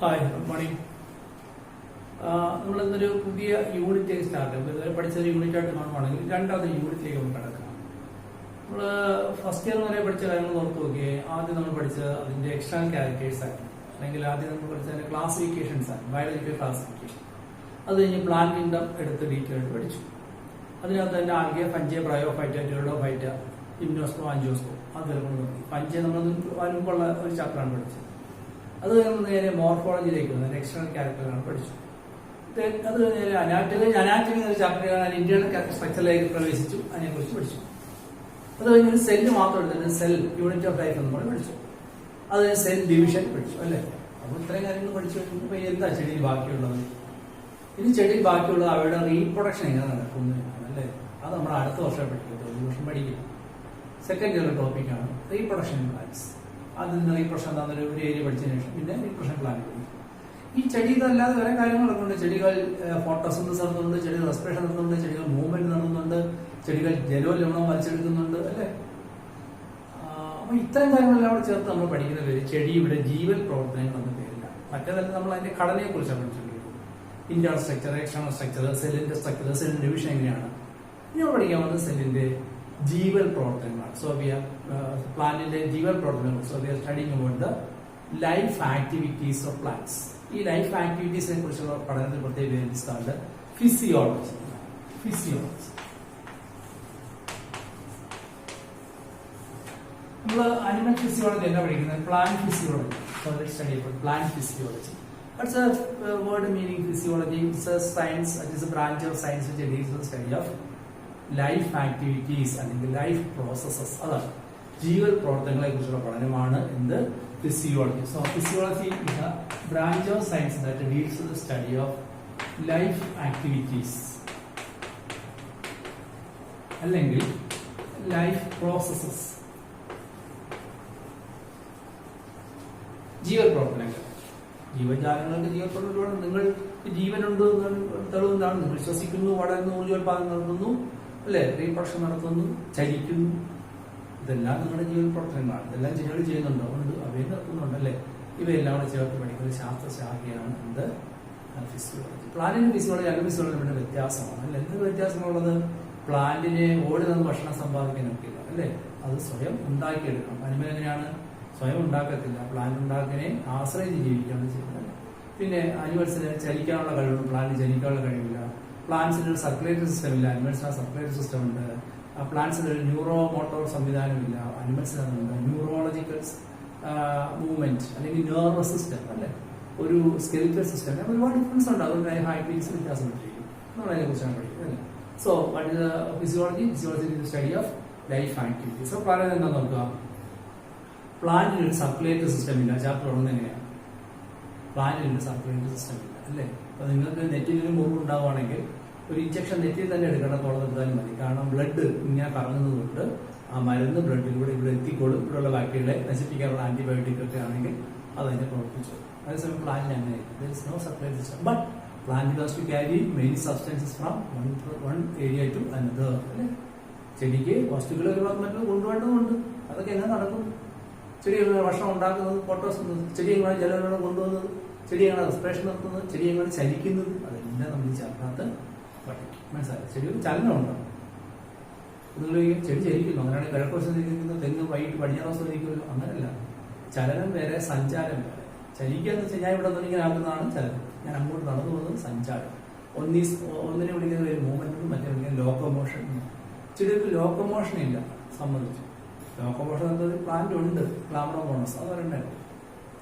Hi, good morning. നമ്മളിന്നൊരു പുതിയ unit start ചെയ്യും. ഇതുവരെ പഠിച്ചൊരു യൂണിറ്റ് ആയിട്ട് കാണുവാണെങ്കിൽ രണ്ടാമത്തെ യൂണിറ്റിലേക്ക് നമുക്ക് കിടക്കാം. നമ്മൾ ഫസ്റ്റ് ഇയർ വരെ പഠിച്ച കാര്യങ്ങൾ ഓർത്ത് നോക്കിയേ. ആദ്യം നമ്മൾ പഠിച്ചത് അതിന്റെ എക്സ്റ്റേണൽ ക്യാരക്ടേഴ്സ് ആണ്, അല്ലെങ്കിൽ ആദ്യം നമ്മൾ പഠിച്ചതിന്റെ ക്ലാസിഫിക്കേഷൻസ് ആണ്, ബയോളജിക്കൽ ക്ലാസിഫിക്കേഷൻ. അത് കഴിഞ്ഞ് പ്ലാന്റ് കിങ്ഡം എടുത്ത് ഡീറ്റെയിൽ ആയിട്ട് പഠിച്ചു. അതിനകത്ത് തന്നെ ആകെ ഫഞ്ചെ, ബ്രയോഫൈറ്റ, ടിറോഡോഫൈറ്റ, ഇമ്നോസ്കോ, ആൻജിയോസ്കോ അതെല്ലാം കൊണ്ട് നോക്കി. ഫഞ്ചെ നമ്മൾ മുമ്പുള്ള ഒരു ചാപ്റ്ററാണ് പഠിച്ചത്. അത് കഴിഞ്ഞ് നേരെ മോർഫോളജിയിലേക്ക് വന്നത് എക്സ്റ്റേണൽ ക്യാരക്ടറാണ് പഠിച്ചു. അത് നേരെ അനാറ്റമി എന്ന ചാപ്റ്ററാണ്, ഇന്റേണൽ സ്ട്രക്ചറിലേക്ക് പ്രവേശിച്ചു, അതിനെക്കുറിച്ച് പഠിച്ചു. അത് കഴിഞ്ഞ് ഒരു സെല്ല് മാത്രം എടുത്തിട്ട് സെൽ യൂണിറ്റ് ഓഫ് ലൈഫ് എന്ന് പഠിച്ചു. അത് സെൽ ഡിവിഷൻ പഠിച്ചു അല്ലേ. അപ്പോൾ ഇത്രയും കാര്യങ്ങൾ പഠിച്ചു കഴിഞ്ഞപ്പോൾ എന്താ ചെടിയിൽ ബാക്കിയുള്ളത്? ഇനി ചെടിയിൽ ബാക്കിയുള്ളത് അവരുടെ റീപ്രൊഡക്ഷൻ എങ്ങനെ നടക്കുന്നു അല്ലേ. അത് നമ്മൾ അടുത്ത വർഷം പഠിക്കുന്നത്, ഒരു വർഷം പഠിക്കും. സെക്കൻഡ് ഇയർ ടോപ്പിക്കാണ് റീപ്രൊഡക്ഷൻ പ്ലാന്റ്സ്. അതിന് റീപ്രൊഡക്ഷൻ എന്താണെന്നൊരു ഏരിയ പഠിച്ചതിന് ശേഷം പിന്നെ റീപ്രൊഡക്ഷൻ പ്ലാൻ പഠിക്കും. ഈ ചെടി ഇതല്ലാതെ വേറെ കാര്യങ്ങളൊക്കെ ഉണ്ട്. ചെടികൾ ഫോട്ടോസിന്തസിസ് നടത്തുന്നുണ്ട്, ചെടികൾ റെസ്പിറേഷൻ നടത്തുന്നുണ്ട്, ചെടികൾ മൂവ്മെന്റ് നടത്തുന്നുണ്ട്, ചെടികൾ ജലവും ലവണവും വലിച്ചെടുക്കുന്നുണ്ട് അല്ലേ. അപ്പൊ ഇത്തരം കാര്യങ്ങളെല്ലാം കൂടെ ചേർത്ത് നമ്മൾ പഠിക്കുന്ന പേര് ചെടിയുടെ ജീവൽ പ്രവർത്തനങ്ങൾ എന്ന പേരില്ല. മറ്റേതല്ല നമ്മൾ അതിന്റെ ഘടനയെ കുറിച്ചാണ് പഠിച്ചുകൊണ്ടിരിക്കുന്നത്. ഇന്റേണൽ സ്ട്രക്ചർ, എക്സ്റ്റേണൽ സ്ട്രക്ചർ, സെല്ലിന്റെ സ്ട്രക്ചർ, സെല്ലിന്റെ ഡിവിഷൻ എങ്ങനെയാണ്. ഇനി നമ്മൾ പഠിക്കാൻ വന്നത് സെല്ലിന്റെ ജീവൽ പ്രവർത്തനങ്ങളാണ്. സോ വി ആർ പ്ലാന്റിന്റെ ജീവൽ പ്രവർത്തനങ്ങൾ. So we are studying about the life activities of plants. ഈ ലൈഫ് ആക്ടിവിറ്റീസിനെ കുറിച്ചുള്ള പഠനത്തിൽ പ്രത്യേക പേരിലാണ് ഫിസിയോളജി. ഫിസിയോളജി നമ്മൾ അനിമൽ ഫിസിയോളജി അല്ല പഠിക്കുന്നത്, plant physiology. So let's study about plant physiology. What's the word meaning physiology? It's a science, it is a branch of science which deals with the study of life activities അല്ലെങ്കിൽ life processes. അതാണ് ജീവൽ പ്രവർത്തനങ്ങളെ കുറിച്ചുള്ള പഠനമാണ് എന്ത് physiology. So physiology is A branch of science that deals with the study of life activities അല്ലെങ്കിൽ life processes. ജീവൽ പ്രവർത്തനങ്ങൾ, ജീവജാലങ്ങൾക്ക് ജീവൽ പ്രവർത്തനങ്ങളോട് നിങ്ങൾ ജീവനുണ്ട് തെളിവെന്താണ്? നിങ്ങൾ ശ്വസിക്കുന്നു, വളരുന്നു, ഊർജ്ജോൽപാദനം നടത്തുന്നു അല്ലെ, റീപ്രൊഡക്ഷൻ നടത്തുന്നു, ചലിക്കുന്നു. ഇതെല്ലാം നിങ്ങളുടെ ജീവൽ പ്രവർത്തനങ്ങളാണ്. ഇതെല്ലാം ചെടികൾ ചെയ്യുന്നുണ്ടോ? ഉണ്ട്, അവയെ നടത്തുന്നുണ്ട് അല്ലെ. ഇവയെല്ലാം കൂടെ ചേർത്ത് പഠിക്കുന്ന ശാസ്ത്രശാഖയാണ് എന്ത് ഫിസിയോളജി. പ്ലാന്റിന് ഫിസിയോളജി അല്ല ഫിസിയോളജി നമ്മുടെ വ്യത്യാസമാണ് അല്ലെ. എന്ത് വ്യത്യാസമുള്ളത്? പ്ലാന്റിനെ ഓടി നിന്ന് ഭക്ഷണം സമ്പാദിക്കാൻ ഒക്കില്ല അല്ലെ, അത് സ്വയം ഉണ്ടാക്കിയെടുക്കണം. അനിമൽ എങ്ങനെയാണ്? സ്വയം ഉണ്ടാക്കത്തില്ല, പ്ലാന്റ് ഉണ്ടാക്കിനെ ആശ്രയിച്ച് ജീവിക്കുകയാണ് ചെയ്യുന്നത്. പിന്നെ അനിമൽസിന് ചലിക്കാനുള്ള കഴിവുണ്ട്, പ്ലാന്റ് ചലിക്കാനുള്ള കഴിവില്ല. പ്ലാന്റ്സിന് ഒരു സർക്കുലേറ്ററി സിസ്റ്റം ഇല്ല, അനിമൽസിന് സർക്കുലേറ്ററി സിസ്റ്റം ഉണ്ട്. പ്ലാന്റ്സിന് ഒരു ന്യൂറോ മോട്ടോർ സംവിധാനമില്ല, അനിമൽസിന് അതുണ്ട്. ന്യൂറോളജിക്കൽ മൂവ്മെന്റ് അല്ലെങ്കിൽ നെർവസ് സിസ്റ്റം അല്ലെ, ഒരു സ്കെലിറ്റൽ സിസ്റ്റം, ഒരുപാട് ഡിഫറൻസ് ഉണ്ട്. അതുകൊണ്ട് ഹൈബ്രിഡ്സ് വ്യത്യാസം പറ്റിയിരിക്കും. നമ്മൾ അതിനെ കുറിച്ചാണ് പഠിക്കുന്നത് അല്ലേ. So what is physiology? Physiology is the study of life activities. So plant എന്താ നോക്കുക? പ്ലാന്റിന് ഒരു സർക്കുലേറ്ററി സിസ്റ്റം ഇല്ല. ചാപ്റ്റർ തുടങ്ങുന്നത് എങ്ങനെയാണ്? പ്ലാന്റിന് ഒരു സർക്കുലേറ്ററി സിസ്റ്റം ഇല്ല അല്ലേ. അപ്പൊ നിങ്ങൾക്ക് നെറ്റിന് മുറിവ് ഉണ്ടാവുകയാണെങ്കിൽ ഒരു ഇഞ്ചക്ഷൻ നെറ്റിൽ തന്നെ എടുക്കേണ്ടത്തോളം എടുത്താലും മതി. കാരണം ബ്ലഡ് ഇങ്ങനെ കറങ്ങുന്നത് കൊണ്ട് ആ മരുന്ന് ബ്ലഡിലൂടെ ഇവിടെ എത്തിക്കോളും. ഇവിടെയുള്ള ബാക്ടീരിയകളെ നശിപ്പിക്കാനുള്ള ആന്റിബയോട്ടിക് ഒക്കെ ആണെങ്കിൽ അതിനെ പ്രവർത്തിച്ചു. അതേസമയം പ്ലാന്റിന് അങ്ങനെ no circulatory system. But plant has to carry main substances from one area to another അല്ലേ. ചെടിക്ക് വസ്തുക്കൾ ഒരു ഭാഗം മറ്റൊന്ന് കൊണ്ടുപോകേണ്ടതുണ്ട്. അതൊക്കെ എങ്ങനെ നടക്കും? ചെടികളുടെ ഭക്ഷണം ഉണ്ടാക്കുന്നത്, ഫോട്ടോസിന്തസിസ്, ചെടികളാണ് ജലവിളവ് കൊണ്ടുവന്നത്, ചെടികളാണ് റെസ്പിറേഷൻ നടത്തുന്നത്, ചെടികളാണ് ചലിക്കുന്നത്. അതെല്ലാം നമ്മൾ ചേർക്കാത്ത പഠിക്കും. മനസ്സിലായി? ചെടികൾ ചലനമുണ്ടോ? നിങ്ങൾ ചെടി ചലിക്കുന്നു, അങ്ങനെയാണെങ്കിൽ കിഴക്കുവശത്ത് ഇരിക്കുന്ന തെങ്ങ് വൈകിട്ട് പടിഞ്ഞാറ് വശത്ത് ഇരിക്കുമല്ലോ. അങ്ങനെയല്ല, ചലനം വേറെ, സഞ്ചാരം വേറെ. ചലിക്കാന്ന് വെച്ചാൽ ഞാൻ ഇവിടെ നിന്ന് ഇങ്ങനെ ആക്കുന്നതാണ് ചലനം, ഞാൻ അങ്ങോട്ട് നടന്നു പോകുന്നത് സഞ്ചാരം. ഒന്നിനെ വിളിക്കുന്ന ഒരു മൂവ്മെന്റ്, മറ്റേ വിളിക്കുന്ന ലോക്കോമോഷൻ. ചെടികൾക്ക് ലോക്കോമോഷൻ ഇല്ല, സമ്മതിച്ചു. ലോക്കോമോഷൻ എന്നൊരു പ്ലാന്റ് ഉണ്ട്, ക്ലാമറോമോണസ്, അത് പറയണ്ടായിരുന്നു.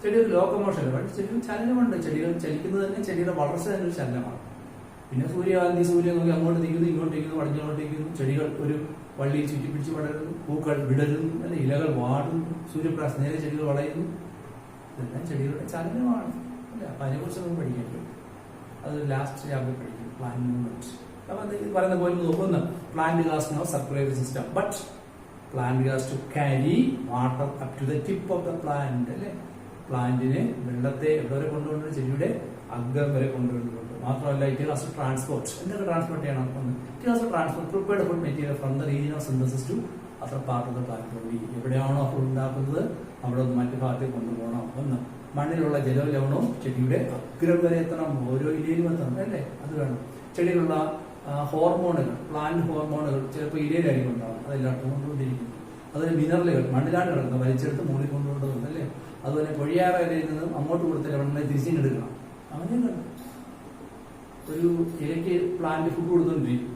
ചെടികൾക്ക് ലോക്കോമോഷൻ ഇല്ല, പക്ഷേ ചെടികൾ ചലനമുണ്ട്. ചെടികൾ ചലിക്കുന്നത് തന്നെ ചെടിയുടെ വളർച്ച തന്നെ ഒരു ചലനമാണ്. പിന്നെ സൂര്യകാന്തി, സൂര്യൻ നോക്കി അങ്ങോട്ട് നിൽക്കുന്നു, ഇങ്ങോട്ട് നിൽക്കുന്നു, പടിഞ്ഞോട്ട് നിൽക്കുന്നു. ചെടികൾ ഒരു വള്ളിയിൽ ചുറ്റിപ്പിടിച്ച് വളരുന്നു, പൂക്കൾ വിടരുന്നു അല്ലെ, ഇലകൾ വാടുന്നു, സൂര്യപ്രകാശം നേരെ ചെടികൾ വളയുന്നു. ഇതെല്ലാം ചെടികളുടെ ചലനമാണ് അല്ലെ. അപ്പൊ അതിനെക്കുറിച്ച് നമുക്ക് പഠിക്കാൻ പറ്റും. അത് ലാസ്റ്റ് ചാപ്റ്ററിൽ പഠിക്കും, പ്ലാന്റ് മൂവ്മെന്റ്. അപ്പൊ പറയുന്ന പോലെ നോക്കുന്ന plant has no circulatory system, but plant has to carry water up to the tip of the plant അല്ലെ. പ്ലാന്റിന് വെള്ളത്തെ എവിടെ വരെ കൊണ്ടുപോകുന്നത്? ചെടിയുടെ അഗ്രം വരെ കൊണ്ടുവരുന്നുണ്ട്. മാത്രമല്ല ഇറ്റ് ഹാസ് ടു ട്രാൻസ്പോർട്ട്. എന്തൊക്കെ ട്രാൻസ്പോർട്ട് ചെയ്യണം? It has to transport prepared food material from the region of synthesis to other part of the plant body. എവിടെയാണോ ഫുഡ് ഉണ്ടാക്കുന്നത് അവിടെ മറ്റു ഭാഗത്തേക്ക് കൊണ്ടുപോകണം. ഒന്ന് മണ്ണിലുള്ള ജലവും ലവണവും ചെടിയുടെ അഗ്രം വരെ എത്തണം, ഓരോ ഇലയിലും എത്തണം അല്ലേ, അത് വേണം. ചെടിയിലുള്ള ഹോർമോണുകൾ, പ്ലാന്റ് ഹോർമോണുകൾ ചിലപ്പോൾ ഇലയിലായിരിക്കും ഉണ്ടാവും, അതെല്ലായിടത്തും കൊണ്ടുകൊണ്ടിരിക്കുന്നു. അതുപോലെ മിനറലുകൾ മണ്ണിലാണ് കിടക്കുന്നത്, വലിച്ചെടുത്ത് മുകളിൽ കൊണ്ടുകൊണ്ടുവരുന്നത് അല്ലേ. അതുപോലെ പൊഴിയാറ ഇലയിൽ നിന്നും അങ്ങോട്ട് കൊടുത്ത ലവണങ്ങളെ തിരിച്ചെടുക്കണം. അങ്ങനെയുണ്ട്. ഒരു ഇലയ്ക്ക് പ്ലാന്റ് ഫുഡ് കൊടുത്തോണ്ടിരിക്കും,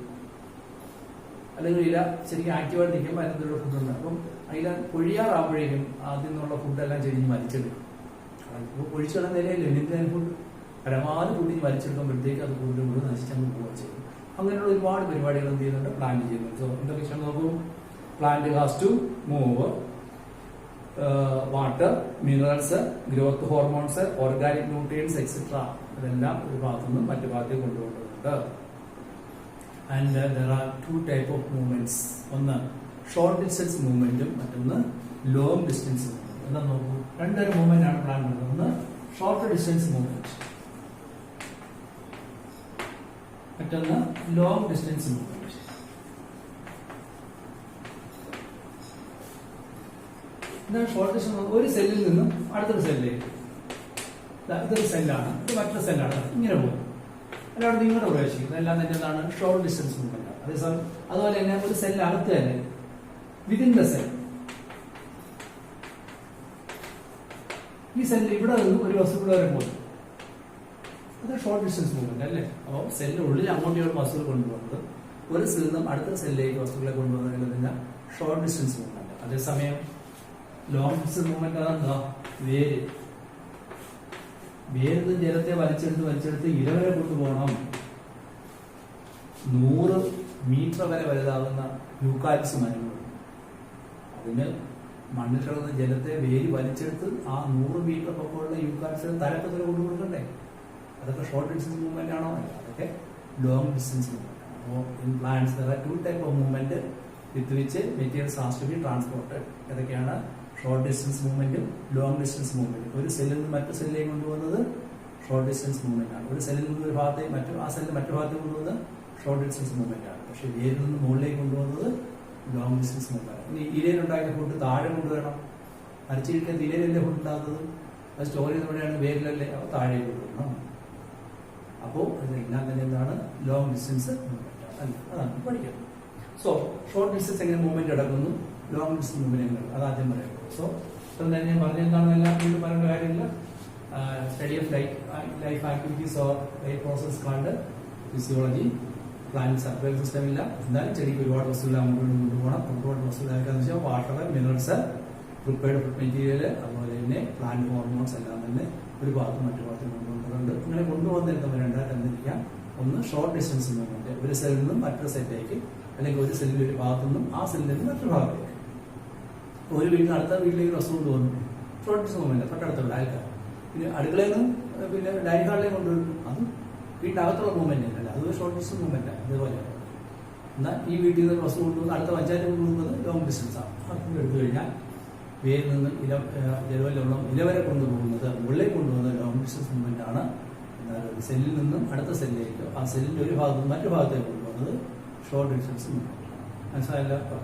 അല്ലെങ്കിൽ ഇല ശരിക്കും ആക്റ്റീവായിട്ട് നിൽക്കുമ്പോൾ അതിനകത്തുള്ള ഫുഡുണ്ട്. അപ്പം അതിൽ പൊഴിയാറാകുമ്പോഴേക്കും ആദ്യം നിന്നുള്ള ഫുഡെല്ലാം ചെടിഞ്ഞ് വലിച്ചെടുക്കും. ഇപ്പോൾ പൊഴിച്ചിടുന്ന നിലയല്ലേ എന്തിനാണ് ഫുഡ്, പരമാവധി ഫുഡിന് വലിച്ചെടുക്കുമ്പോഴത്തേക്ക് അത് കൂടുതൽ കൂടുതൽ നശിച്ചങ്ങ് പോവുക ചെയ്യും. അങ്ങനെയുള്ള ഒരുപാട് പരിപാടികൾ എന്ത് ചെയ്യുന്നുണ്ട്, പ്ലാന്റ് ചെയ്യുന്നുണ്ട്. സോ എന്തൊക്കെ നോക്കൂ, plant has to move water, minerals, growth hormones, organic nutrients etcetera, ഇതെല്ലാം ഒരു ഭാഗത്തു നിന്നും മറ്റു ഭാഗത്തേക്ക് കൊണ്ടുപോകുന്നുണ്ട്. And there are two type of movements. ഒന്ന് ഷോർട്ട് ഡിസ്റ്റൻസ് മൂവ്മെന്റും മറ്റൊന്ന് ലോങ് ഡിസ്റ്റൻസ് മൂവ്മെന്റ്. എന്താ നോക്കൂ, രണ്ടൊരു മൂവ്മെന്റ് ആണ് പ്ലാൻ ചെയ്യുന്നത്. ഒന്ന് ഷോർട്ട് ഡിസ്റ്റൻസ് മൂവ്മെന്റ്, മറ്റൊന്ന് ലോങ് ഡിസ്റ്റൻസ് മൂവ്മെന്റ്. എന്താണ് ഷോർട്ട് ഡിസ്റ്റൻസ്? ഒരു സെല്ലിൽ നിന്നും അടുത്തൊരു സെല്ലിലേക്ക്, ഇതൊരു സെല്ലാണ്, ഇത് മറ്റൊരു സെല്ലാണ്, ഇങ്ങനെ പോകും, അല്ലാണ്ട് ഇങ്ങോട്ട് പ്രവേശിക്കുന്നത് എല്ലാം തന്നെ എന്താണ്, ഷോർട്ട് ഡിസ്റ്റൻസ് മൂവ്മെന്റ്. അതേസമയം അതുപോലെ തന്നെ ഒരു സെല്ലിനകത്ത് തന്നെ വിതിൻ ദ സെൽ, ഈ സെല്ലിൽ ഇവിടെ നിന്നും ഒരു വസ്തുക്കൾ വരെ പോകുന്നു, അത് ഷോർട്ട് ഡിസ്റ്റൻസ് മൂവ്മെന്റ് അല്ലേ. അപ്പോൾ സെല്ലിനുള്ളിൽ അങ്ങോട്ടും ഇങ്ങോട്ടും വസ്തുക്കൾ കൊണ്ടുപോകുന്നത്, ഒരു സെല്ലിൽ നിന്നും അടുത്ത സെല്ലിലേക്ക് വസ്തുക്കളെ കൊണ്ടുപോകുന്നതിൽ ഷോർട്ട് ഡിസ്റ്റൻസ് മൂവ്മെന്റ്. അതേസമയം ലോങ് ഡിസ്റ്റൻസ് മൂവ്മെന്റ് അതെന്താ, വേര് ജലത്തെ വലിച്ചെടുത്ത് ഇല വരെ കൊണ്ടുപോകണം. 100 മീറ്റർ വരെ വലുതാകുന്ന യൂക്കാലിപ്സ് മരങ്ങൾ, അതിന് മണ്ണിൽ കിടന്ന ജലത്തെ വേര് വലിച്ചെടുത്ത് ആ 100 മീറ്റർ പൊക്കമുള്ള യൂക്കാലിപ്സിന് തലപ്പത്തിൽ കൊണ്ടുകൊടുക്കണ്ടേ. അതൊക്കെ ഷോർട്ട് ഡിസ്റ്റൻസ് മൂവ്മെന്റ് ആണോ? അല്ല, അതൊക്കെ ലോങ് ഡിസ്റ്റൻസ് മൂവ്മെന്റ് ആണ്. അപ്പോൾ in plants there are two type of movement with which materials has to be transported. ഏതൊക്കെയാണ്? ഷോർട്ട് ഡിസ്റ്റൻസ് മൂവ്മെന്റും ലോങ് ഡിസ്റ്റൻസ് മൂവ്മെന്റും. ഒരു സെല്ലിൽ നിന്ന് മറ്റു സെല്ലിലേക്ക് കൊണ്ടുപോകുന്നത് ഷോർട്ട് ഡിസ്റ്റൻസ് മൂവ്മെന്റ് ആണ്. ഒരു സെല്ലിൽ നിന്ന് ഒരു ഭാഗത്തേക്ക് ആ സെല്ലിൽ മറ്റു ഭാഗത്തേക്ക് കൊണ്ടുപോകുന്നത് ഷോർട്ട് ഡിസ്റ്റൻസ് മൂവ്മെന്റ് ആണ്. പക്ഷെ വേരിൽ നിന്ന് മുകളിലേക്ക് കൊണ്ടുപോകുന്നത് ലോങ് ഡിസ്റ്റൻസ് മൂവ്മെന്റ് ആണ്. ഇനി ഇലയിലുണ്ടാക്കിയ ഫുഡ് താഴെ കൊണ്ടുവരണം. അരച്ചിരിക്കാൻ ഇലയിലല്ലേ ഫുഡ് ഉണ്ടാകുന്നത്, അത് സ്റ്റോർ ചെയ്തപ്പോഴാണ് വേരിലല്ലേ, അപ്പോൾ താഴെ കൊണ്ടുവരണം. അപ്പോൾ ഇതെല്ലാം തന്നെ എന്താണ്, ലോങ് ഡിസ്റ്റൻസ് മൂവ്മെന്റ് ആണ്. അതാണ് പഠിക്കുന്നത്. സോ ഷോർട്ട് ഡിസ്റ്റൻസ് എങ്ങനെ മൂവ്മെന്റ് നടക്കുന്നു, ലോങ് ഡിസ്റ്റൻസ് മൂവ്മെന്റ് എങ്ങനെ, അതാദ്യം പറയുന്നത്. സോ ഇപ്പം തന്നെ ഞാൻ പറഞ്ഞെന്താണ്, എല്ലാം വീണ്ടും പറയേണ്ട കാര്യമില്ല. Study of life activities or life process called physiology. Plant circular system ഇല്ല, എന്നാലും ചെടിക്ക് ഒരുപാട് വസ്തുക്കൾ അങ്ങോട്ട് കൊണ്ടുപോകണം. ഒരുപാട് വസ്തുക്കളാക്കാന്ന് വെച്ചാൽ water, minerals, prepared food material, അതുപോലെ തന്നെ പ്ലാന്റ് ഹോർമോൺസ് എല്ലാം തന്നെ ഒരു ഭാഗത്ത് മറ്റു ഭാഗത്തും കൊണ്ടുപോകുന്നുണ്ട്. ഇങ്ങനെ കൊണ്ടുപോകുന്നതിന് നമ്മൾ രണ്ടായിട്ട് എന്തിരിക്കാം, ഒന്ന് ഷോർട്ട് ഡിസ്റ്റൻസ് മൂവ്മെന്റ്, ഒരു സെല്ലിൽ നിന്നും മറ്റൊരു സെല്ലിലേക്ക്, അല്ലെങ്കിൽ ഒരു സെല്ലിന്റെ ഒരു ഭാഗത്തു നിന്നും ആ സെല്ലിൽ നിന്ന് മറ്റൊരു ഭാഗത്തേക്ക്. ഒരു വീട്ടിൽ അടുത്ത വീട്ടിലേക്ക് വസ്തു കൊണ്ടുപോകുന്നു, ഷോർട്ട് ഡിസ്റ്റൻസ് മൂവ്മെന്റ്, തൊട്ടടുത്തുള്ള ആൾക്കാർ. പിന്നെ അടുക്കളയിൽ നിന്നും പിന്നെ ഡൈനിങ് ഹാളിലേക്ക് കൊണ്ടുവരും, അതും വീട്ടിനകത്തുള്ള മൂവ്മെന്റ് അല്ല, അതൊരു ഷോർട്ട് ഡിസ്റ്റൻസ് മൂവ്മെന്റ് ആണ്. അതേപോലെ എന്നാൽ ഈ വീട്ടിൽ നിന്ന് വസ്തു കൊണ്ടുവന്ന് അടുത്ത പഞ്ചായത്ത് കൊണ്ടുപോകുന്നത് ലോങ് ഡിസ്റ്റൻസ് ആണ്. അത് എടുത്തു കഴിഞ്ഞാൽ വേരിൽ നിന്ന് ജലവെള്ളം ഇല വരെ കൊണ്ടുപോകുന്നത്, മുകളിലേക്ക് കൊണ്ടുപോകുന്നത് ലോങ് ഡിസ്റ്റൻസ് മൂവ്മെന്റ് ആണ്. എന്നാൽ ഒരു സെല്ലിൽ നിന്നും അടുത്ത സെല്ലിലേക്ക്, ആ സെല്ലിന്റെ ഒരു ഭാഗത്ത് നിന്ന് മറ്റു ഭാഗത്തേക്ക് കൊണ്ടുപോകുന്നത് ഷോർട്ട് ഡിസ്റ്റൻസ് മൂവ്മെന്റ് ആണ്. മനസ്സിലായല്ലോ?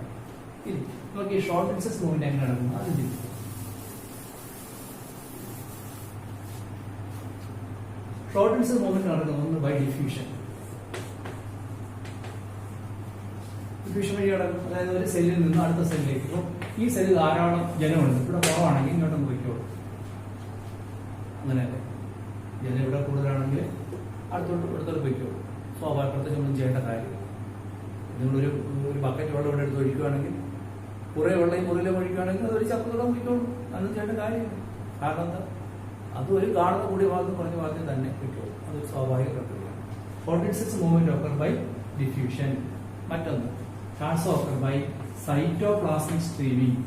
ഇനി നോക്കി ഷോർട്ട് ഡിസ്റ്റൻസ് മൂവ്മെന്റ് എങ്ങനെ നടക്കുന്നു അത് ചിന്തിക്കും. ഷോർട്ട് ഡിസ്റ്റൻസ് മൂവ്മെന്റ് നടക്കുന്നത് ഒന്ന് ബൈ ഡിഫ്യൂഷൻ. ഡിഫ്യൂഷൻ വഴി നടക്കും. അതായത് ഒരു സെല്ലിൽ നിന്ന് അടുത്ത സെല്ലിലേക്ക്. ഇപ്പോൾ ഈ സെല്ലിൽ ധാരാളം ജലമുണ്ട്, ഇവിടെ കുറവാണെങ്കിൽ ഇങ്ങോട്ടൊന്ന് പൊയ്ക്കോളും. അങ്ങനെയല്ലേ, ജലം ഇവിടെ കൂടുതലാണെങ്കിൽ അടുത്തോട്ട് പൊയ്ക്കോളും. സ്വാഭാവിക പ്രത്യേകിച്ച് ഒന്നും ചെയ്യേണ്ട കാര്യം. നിങ്ങളൊരു ബക്കറ്റ് വെള്ളം ഇവിടെ എടുത്ത് ഒഴിക്കുകയാണെങ്കിൽ, കുറേ വെള്ളം മുറിയിലും ഒഴിക്കുകയാണെങ്കിൽ അതൊരു ചപ്പത്തോടെ പൊയ്ക്കോളും. അതൊന്നും ചെയ്യേണ്ട കാര്യമില്ല. കാരണം എന്താ, അത് ഒരു കാണുന്ന കൂടിയ ഭാഗത്തും കുറഞ്ഞ ഭാഗത്തും തന്നെ പൊയ്ക്കോളും. അതൊരു സ്വാഭാവിക പ്രക്രിയയാണ്. Short distance movement occur by diffusion. മറ്റൊന്ന് shorts occur by cytoplasmic streaming.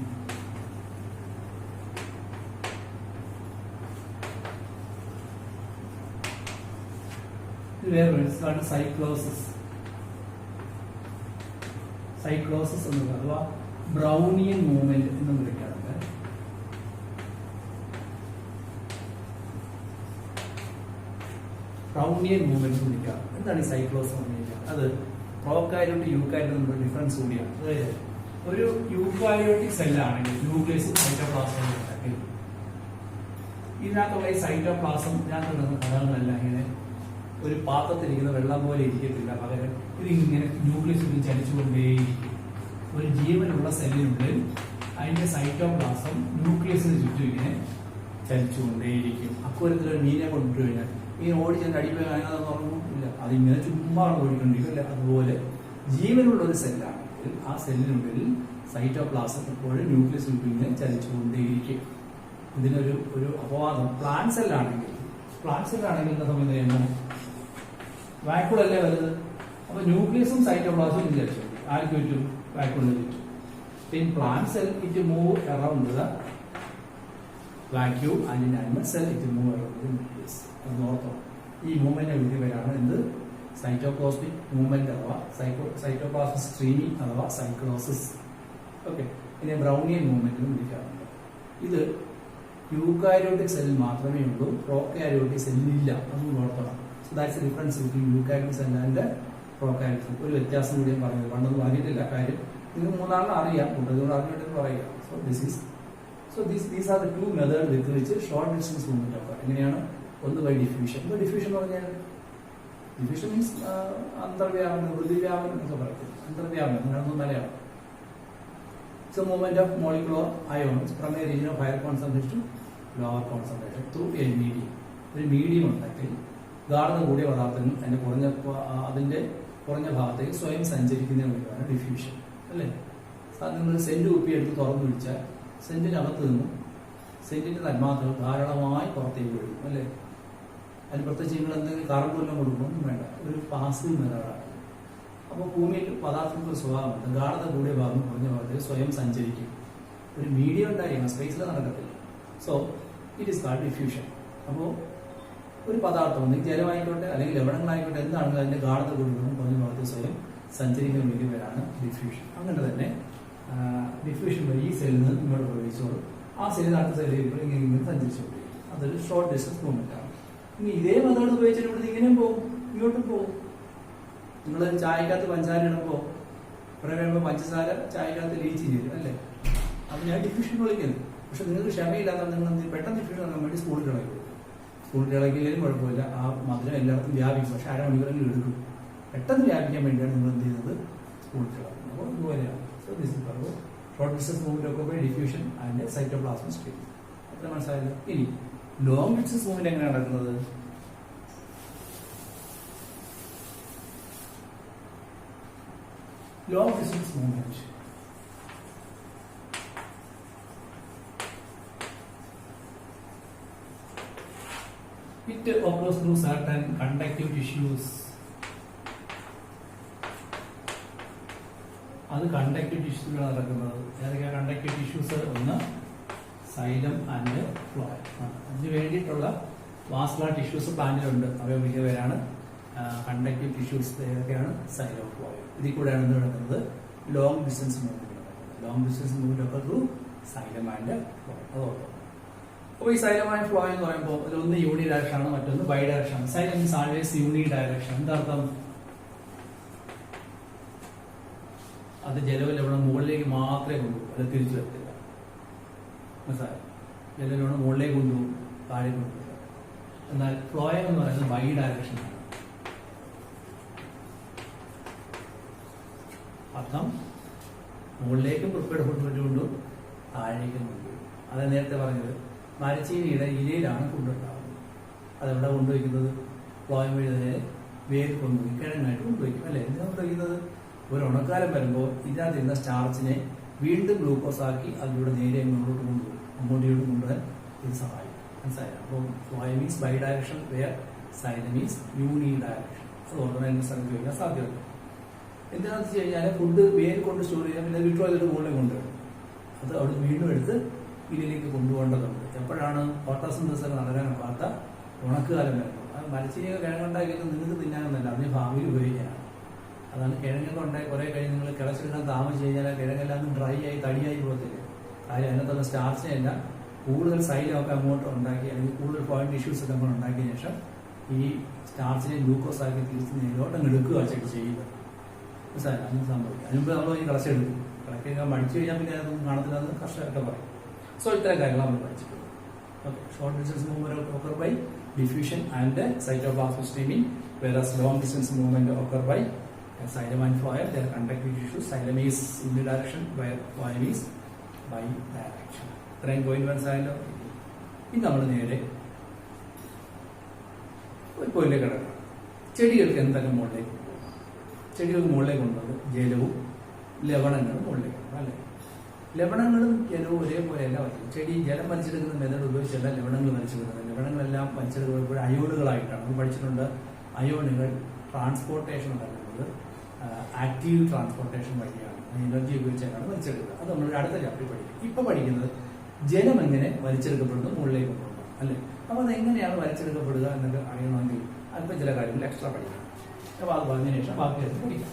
വേറെ സൈക്ലോസിസ്. സൈക്ലോസിസ് എന്ന് അഥവാ ബ്രൗണിയൻ മൂവ്മെന്റ് എന്ന് വിളിക്കാറുണ്ട്. ബ്രൗണിയൻ മൂവ്മെന്റ് എന്ന് വിളിക്കാറ്. എന്താണ് ഈ സൈക്ലോസിസ് എന്ന് വിളിക്കുക? അത് പ്രോകാരിയോട്ടിക് യൂക്കാരിയോട്ടിക് തമ്മിലുള്ള ഡിഫറൻസ് കൂടിയാണ്. അതായത് ഒരു യൂക്കാരിയോട്ടിക് സെല്ലാണെങ്കിൽ ന്യൂക്ലിയസ് സൈറ്റോപ്ലാസം, ഇതിനകത്തുള്ള ഈ സൈറ്റോപ്ലാസം ഇതിനകത്ത് നടക്കുന്ന ഘടകങ്ങളെല്ലാം ഇങ്ങനെ ഒരു പാത്രത്തിലിരിക്കുന്ന വെള്ളം പോലെ ഇരിക്കത്തില്ല, പകരം ഇതിങ്ങനെ ന്യൂക്ലിയസിൽ ചലിച്ചുകൊണ്ടേയിരിക്കും. ഒരു ജീവനുള്ള സെല്ലിനുള്ളിൽ അതിന്റെ സൈറ്റോപ്ലാസം ന്യൂക്ലിയസിന് ചുറ്റും ഇങ്ങനെ ചലിച്ചുകൊണ്ടേയിരിക്കും. അക്കൂരത്തിലൊരു മീനെ കൊണ്ടിട്ട് കഴിഞ്ഞാൽ ഇങ്ങനെ ഓടിച്ചെന്ന് അടിപ്പോയി കാണാതെന്ന് പറഞ്ഞില്ല, അതിങ്ങനെ ചുമ്മാ ഓടിക്കൊണ്ടിരിക്കും അല്ലെ. അതുപോലെ ജീവനുള്ള ഒരു സെല്ലാണെങ്കിൽ ആ സെല്ലിനുള്ളിൽ സൈറ്റോപ്ലാസം എപ്പോഴും ന്യൂക്ലിയസിൽ ഇങ്ങനെ ചലിച്ചുകൊണ്ടേയിരിക്കും. ഇതിനൊരു അപവാദം പ്ലാന്റ് സെല്ലാണെങ്കിൽ എന്താ സമയം വാക്യൂളല്ലേ വലുത്, അപ്പൊ ന്യൂക്ലിയസും സൈറ്റോപ്ലാസും ചലിച്ചു ആർക്ക് ചുറ്റും വാക്യൂളിന് ചുറ്റും. In plant cell it move around the vacuum and in animal cell it move around the nucleus. ഈ മൂവ്മെന്റിനെ വിളിക്കുന്ന പേരാണ് എന്ത്? സൈറ്റോപ്ലാസ്മിക് മൂവ്മെന്റ് അഥവാ സൈറ്റോപ്ലാസ്മിക് സ്ട്രീമിംഗ് അഥവാ സൈക്ലോസിസ്. ഓക്കെ, ഇതിനെ ബ്രൗണിയൻ മൂവ്മെന്റ് എന്ന് വിളിക്കാറുണ്ട്. ഇത് യൂക്കാരിയോട്ടിക് സെല്ലിൽ മാത്രമേ ഉള്ളൂ, പ്രോകാരിയോട്ടിക് സെല്ലിലില്ല. അതൊന്നും ഓർക്കണം. So that's the difference between eukaryotic cell and prokaryotic. ഒരു വ്യത്യാസം കൂടി ഞാൻ പറഞ്ഞത്, പണ്ടൊന്നും അറിയിട്ടില്ല കാര്യം. നിങ്ങൾ മൂന്നാളിന് അറിയാം, കുട്ടികളോട് അറിഞ്ഞിട്ട് പറയുക. These are the two methods with which short distance movement occur. എങ്ങനെയാണ്? ഒന്ന് ബൈ ഡിഫ്യൂഷൻ. ഡിഫ്യൂഷൻ എന്ന് പറഞ്ഞാൽ ഡിഫ്യൂഷൻ മീൻസ് അന്തർവ്യാപനം, വൃതിവ്യാപനം എന്നൊക്കെ പറയുന്നത്. അന്തർവ്യാപനം എന്നാണെന്ന് Malayalam. So movement of molecular ions from a region of higher concentration to lower concentration through a medium. ഒരു medium ഉണ്ടെങ്കിൽ ഗാഢത കൂടിയ പദാർത്ഥങ്ങൾ അതിന്റെ കുറഞ്ഞ ഭാഗത്തേക്ക് സ്വയം സഞ്ചരിക്കുന്നതാണ് ഡിഫ്യൂഷൻ അല്ലേ. നിങ്ങൾ സെന്റ് കുപ്പി എടുത്ത് തുറന്നു പിടിച്ചാൽ സെന്റിനകത്ത് നിന്നും സെന്റിന്റെ തന്മാത്രകൾ ധാരാളമായി പുറത്തേക്ക് വീഴും അല്ലേ. അതിന് പ്രത്യേകിച്ച് നിങ്ങൾ എന്തെങ്കിലും കറണ്ട് വല്ലതും കൊടുക്കുമൊന്നും വേണ്ട, ഒരു പാസീവ് മെത്തേഡാണ്. അപ്പോൾ ഭൂമിയിൽ പദാർത്ഥങ്ങൾക്ക് സ്വഭാവമുണ്ട്, ഗാഢത കൂടിയ ഭാഗം കുറഞ്ഞ ഭാഗത്തേക്ക് സ്വയം സഞ്ചരിക്കും. ഒരു മീഡിയം ഉണ്ടായിരിക്കണം, സ്പേസിൽ നടക്കത്തില്ല. So it is called diffusion. അപ്പോൾ ഒരു പദാർത്ഥം ഒന്നെങ്കിൽ ജലമായിക്കോട്ടെ അല്ലെങ്കിൽ ലവണങ്ങളായിക്കോട്ടെ എന്താണെങ്കിലും അതിന്റെ ഗാഢത കൂടി കുറഞ്ഞ ഭാഗത്ത് സ്വയം സഞ്ചരിക്കുന്ന വലിയ പേരാണ് ഡിഫ്യൂഷൻ. അങ്ങനെ തന്നെ ഡിഫ്യൂഷൻ വഴി ഈ സെല്ലിൽ നിന്ന് ഇങ്ങോട്ട് പ്രവേശിച്ചോളും, ആ സെല്ലിൽ അടുത്ത സെല്ലിൽ ഇങ്ങനെ സഞ്ചരിച്ചുകൊണ്ടിരിക്കും. അതൊരു ഷോർട്ട് ഡിസ്റ്റൻസ് മൂവ്മെന്റ് ആണ്. ഇനി ഇതേ മെത്തേഡ് ഉപയോഗിച്ചിട്ട് ഇവിടുന്ന് ഇങ്ങനെയും പോകും, ഇങ്ങോട്ടും പോകും. നിങ്ങൾ ചായക്കകത്ത് പഞ്ചസാര ഇടുമ്പോൾ കുറെ കഴിയുമ്പോൾ പഞ്ചസാര ചായക്കകത്ത് ലീച്ച് ചെയ്യും അല്ലേ. അത് ഞാൻ ഡിഫ്യൂഷൻ വിളിക്കുന്നത്. പക്ഷെ നിങ്ങൾക്ക് ക്ഷമയില്ലാത്ത നിങ്ങൾ പെട്ടെന്ന് ഡിഫ്യൂഷൻ ആക്കാൻ വേണ്ടി സ്കൂളിൽ കളയും. സ്കൂളിൽ കളയിലും കുഴപ്പമില്ല, ആ മധുരം എല്ലായിടത്തും വ്യാപിക്കും. പക്ഷെ അരമണിക്കൂറെങ്കിലും എടുക്കും. പെട്ടെന്ന് വ്യാപിക്കാൻ വേണ്ടിയാണ് നിങ്ങൾ എന്ത് ചെയ്യുന്നത്? സ്കൂളിൽ കളയുന്നത്. അപ്പോൾ ഇതുപോലെയാണ്. സോ ദിസ് ഇസ് പറയുമ്പോൾ short distance movement occur by diffusion and cytoplasmic stream. അത്ര മനസ്സിലായല്ലോ. ഇനി ലോങ് ഡിസ്റ്റൻസ് മൂവ്മെന്റ് എങ്ങനെയാണ് നടക്കുന്നത്? Long distance movement. It occurs through certain conductive tissues. അത് കണ്ടക്റ്റീവ് ടിഷ്യൂസിലാണ് നടക്കുന്നത്. ഏതൊക്കെയാണ് കണ്ടക്റ്റീവ് ടിഷ്യൂസ്? ഒന്ന് സൈലം ആൻഡ് ഫ്ലോയം. അതിന് വേണ്ടിയിട്ടുള്ള വാസ്കുലർ ടിഷ്യൂസ് പ്ലാന്റിലുണ്ട്. അവയെ വിളിക്കുന്ന പേരാണ് കണ്ടക്റ്റീവ് ടിഷ്യൂസ്. ഏതൊക്കെയാണ്? Xylem, phloem. ഇതിൽ കൂടെയാണ് ഇത് നടക്കുന്നത് long distance movement. Long distance movement ഒക്കെ ത്രൂ സൈലം ആൻഡ് ഫ്ലോയം. അതോർക്കും. അപ്പോൾ ഈ സൈലം ആൻഡ് ഫ്ലോയം എന്ന് പറയുമ്പോൾ അതിലൊന്ന് യൂണി ഡയറക്ഷൻ ആണ്, മറ്റൊന്ന് ബൈ ഡയറക്ഷൻ ആണ്. സൈലം മീൻസ് ആൾവേസ് യൂണി ഡയറക്ഷൻ. എന്താർത്ഥം? അത് ജലവിലവണം മുകളിലേക്ക് മാത്രമേ കൊണ്ടുപോകും, അത് തിരിച്ചു വരത്തില്ല. മനസ്സിലായോ? ജലവിലവണം മുകളിലേക്ക് കൊണ്ടുപോകും, താഴെ കൊണ്ടുപോകും. എന്നാൽ ഫ്ലോയം എന്ന് പറയുന്നത് ബൈ ഡയറക്ഷനാണ്. അർത്ഥം മുകളിലേക്കും കൊണ്ടുകൊണ്ടും താഴേക്കും കൊണ്ടുപോകും. അത് നേരത്തെ പറഞ്ഞത് മരച്ചീനിയുടെ ഇലയിലാണ് കൊണ്ടുണ്ടാകുന്നത്. അതെവിടെ കൊണ്ടുവയ്ക്കുന്നത്? ഫ്ലോയം വഴി തന്നെ വേര് കൊണ്ടുപോയി കിഴങ്ങായിട്ട് കൊണ്ടുവയ്ക്കും അല്ലേ. എന്തിനാണ് കൊണ്ടുവയ്ക്കുന്നത്? ഒരു ഉണക്കാലം വരുമ്പോൾ ഇതിനകത്തിരുന്ന സ്റ്റാർച്ചിനെ വീണ്ടും ഗ്ലൂക്കോസ് ആക്കി അതിലൂടെ നേരെ മുന്നോട്ട് കൊണ്ടുപോകും. അമോണിയോട് കൊണ്ടുപോകാൻ ഇത് സഹായിക്കും. മനസ്സിലായോ? അപ്പോൾ phloem means bi direction, where xylem means uni direction. അത് ഓർഗനൈസ് സ്ഥലത്ത് വയ്ക്കാൻ സാധ്യതയുണ്ട്. എന്താണെന്ന് വെച്ച് കഴിഞ്ഞാൽ ഫുഡ് വേര് കൊണ്ട് സ്റ്റോർ ചെയ്യാൻ പിന്നെ വിട്രോ ചെയ്തിട്ട് മുകളിൽ കൊണ്ടുവരും. അത് അവിടെ വീണ്ടും എടുത്ത് ഇതിലേക്ക് കൊണ്ടുപോകേണ്ടതുണ്ട്. എപ്പോഴാണ് ഫോട്ടോസിന്തസിസ് നടക്കാനൊക്കാത്ത ഉണക്കുകാലം വരുന്നത്? അത് മരച്ചീനിയൊക്കെ കിഴങ്ങുണ്ടാക്കിയിട്ട് നിങ്ങൾക്ക് തിന്നാനൊന്നല്ല, അതിന് ഭാവിയിൽ ഉപയോഗിക്കാനാണ്. അതാണ് കിഴങ്ങൊക്കെ ഉണ്ടായി കുറെ കഴിഞ്ഞ് നിങ്ങൾ കിളച്ചെടുക്കാൻ താമസിച്ച് കഴിഞ്ഞാൽ കിഴങ്ങെല്ലാം ഡ്രൈ ആയി തടിയായി പോകത്തില്ല. കാര്യം അതിനകത്തുള്ള സ്റ്റാർച്ചിനെയല്ല കൂടുതൽ സൈലമൊക്കെ അങ്ങോട്ട് ഉണ്ടാക്കി അല്ലെങ്കിൽ കൂടുതൽ പോയിന്റ് ഇഷ്യൂസ് ഒക്കെ അങ്ങോട്ട് ഉണ്ടാക്കിയ ശേഷം ഈ സ്റ്റാർച്ചിനെ ഗ്ലൂക്കോസ് ആക്കി തിരിച്ച് നേരോട്ട് അങ്ങ് എടുക്കുക ചെക്ക് ചെയ്യുക. മനസ്സിലായി? അങ്ങനെ സംഭവിക്കും. അതിനുമ്പ് നമ്മൾ ഈ കളച്ചെടുക്കും. കളക്കാൻ പഠിച്ചു കഴിഞ്ഞാൽ പിന്നെ അതൊന്നും കാണത്തില്ല, അത് കർഷകരൊക്കെ പറയും. സോ ഇത്തരം കാര്യങ്ങൾ നമ്മൾ പഠിച്ചിട്ടുണ്ട്. Okay. Short distance movement occur by diffusion and cytoplasmic streaming, whereas long distance movement occur by xylem and phloem. Their conductive tissues. Xylem is unidirection, where phloem is bidirection. ഇത്രയും പോയിന്റ് മനസ്സിലായല്ലോ. ഇനി നമ്മൾ നേരെ ഒരു പോയിന്റിലേക്ക് കിടക്കാം. ചെടികൾക്ക് എന്തെങ്കിലും മുകളിലേക്ക്, ചെടികൾക്ക് മുകളിലേക്ക് കൊണ്ടുവന്നത് ജലവും ലവണങ്ങളും മുകളിലേക്ക് അല്ലേ. ലവണങ്ങളും ജലവും ഒരേപോലെയല്ല വലിക്കും. ചെടി ജലം വലിച്ചെടുക്കുന്ന മെതഡ് ഉപയോഗിച്ചല്ല ലവണങ്ങൾ വലിച്ചെടുക്കുന്നത്. ലവണങ്ങളെല്ലാം വലിച്ചെടുക്കുമ്പോൾ അയോണുകളായിട്ടാണ് നമ്മൾ പഠിച്ചിട്ടുണ്ട്. അയോണുകൾ ട്രാൻസ്പോർട്ടേഷൻ നടക്കുന്നത് ആക്റ്റീവ് ട്രാൻസ്പോർട്ടേഷൻ വഴിയാണ്, എനർജി ഉപയോഗിച്ചാണ് വലിച്ചെടുക്കുക. അത് നമ്മൾ അടുത്ത ചാപ്റ്ററിൽ പഠിക്കും. ഇപ്പൊ പഠിക്കുന്നത് ജലം എങ്ങനെ വലിച്ചെടുക്കപ്പെടുന്നു മുകളിലേക്ക് കൊണ്ടുപോകും അല്ലേ. അപ്പൊ അതെങ്ങനെയാണ് വലിച്ചെടുക്കപ്പെടുക എന്നൊക്കെ അറിയണമെങ്കിൽ അല്പം ചില കാര്യങ്ങൾ എക്സ്ട്രാ പഠിക്കണം. അപ്പൊ അത് പറഞ്ഞതിന് ശേഷം ബാക്കി പഠിക്കാം.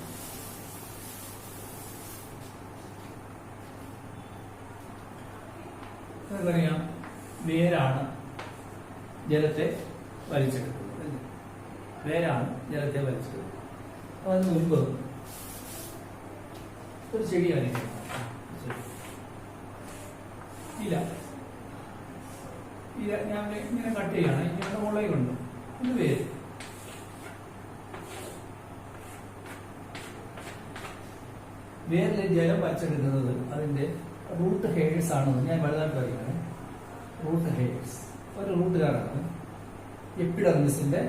എന്തറിയാം, വേരാണ് ജലത്തെ വലിച്ചെടുക്കുന്നത് അല്ലേ. വേരാണ് ജലത്തെ വലിച്ചെടുക്കുന്നത്. അപ്പൊ അതിന് മുൻപ് ഒരു ചെടി വരയ്ക്കണം. ഇല ഞാൻ ഇങ്ങനെ കട്ട് ചെയ്യാണ്. ഇങ്ങനെ മുകളിലേക്ക് ഉണ്ട്. ഇത് വേര്. വേരിലെ ജലം വലിച്ചെടുക്കുന്നത് അതിന്റെ റൂട്ട് ഹെയർസ് ആണെന്ന് ഞാൻ വലുതായിട്ട് പറയുകയാണ്. റൂട്ട് ഹെയർസ് ഒരു റൂട്ടുകാരാണ്. എപ്പിഡെർമിസിന്റെ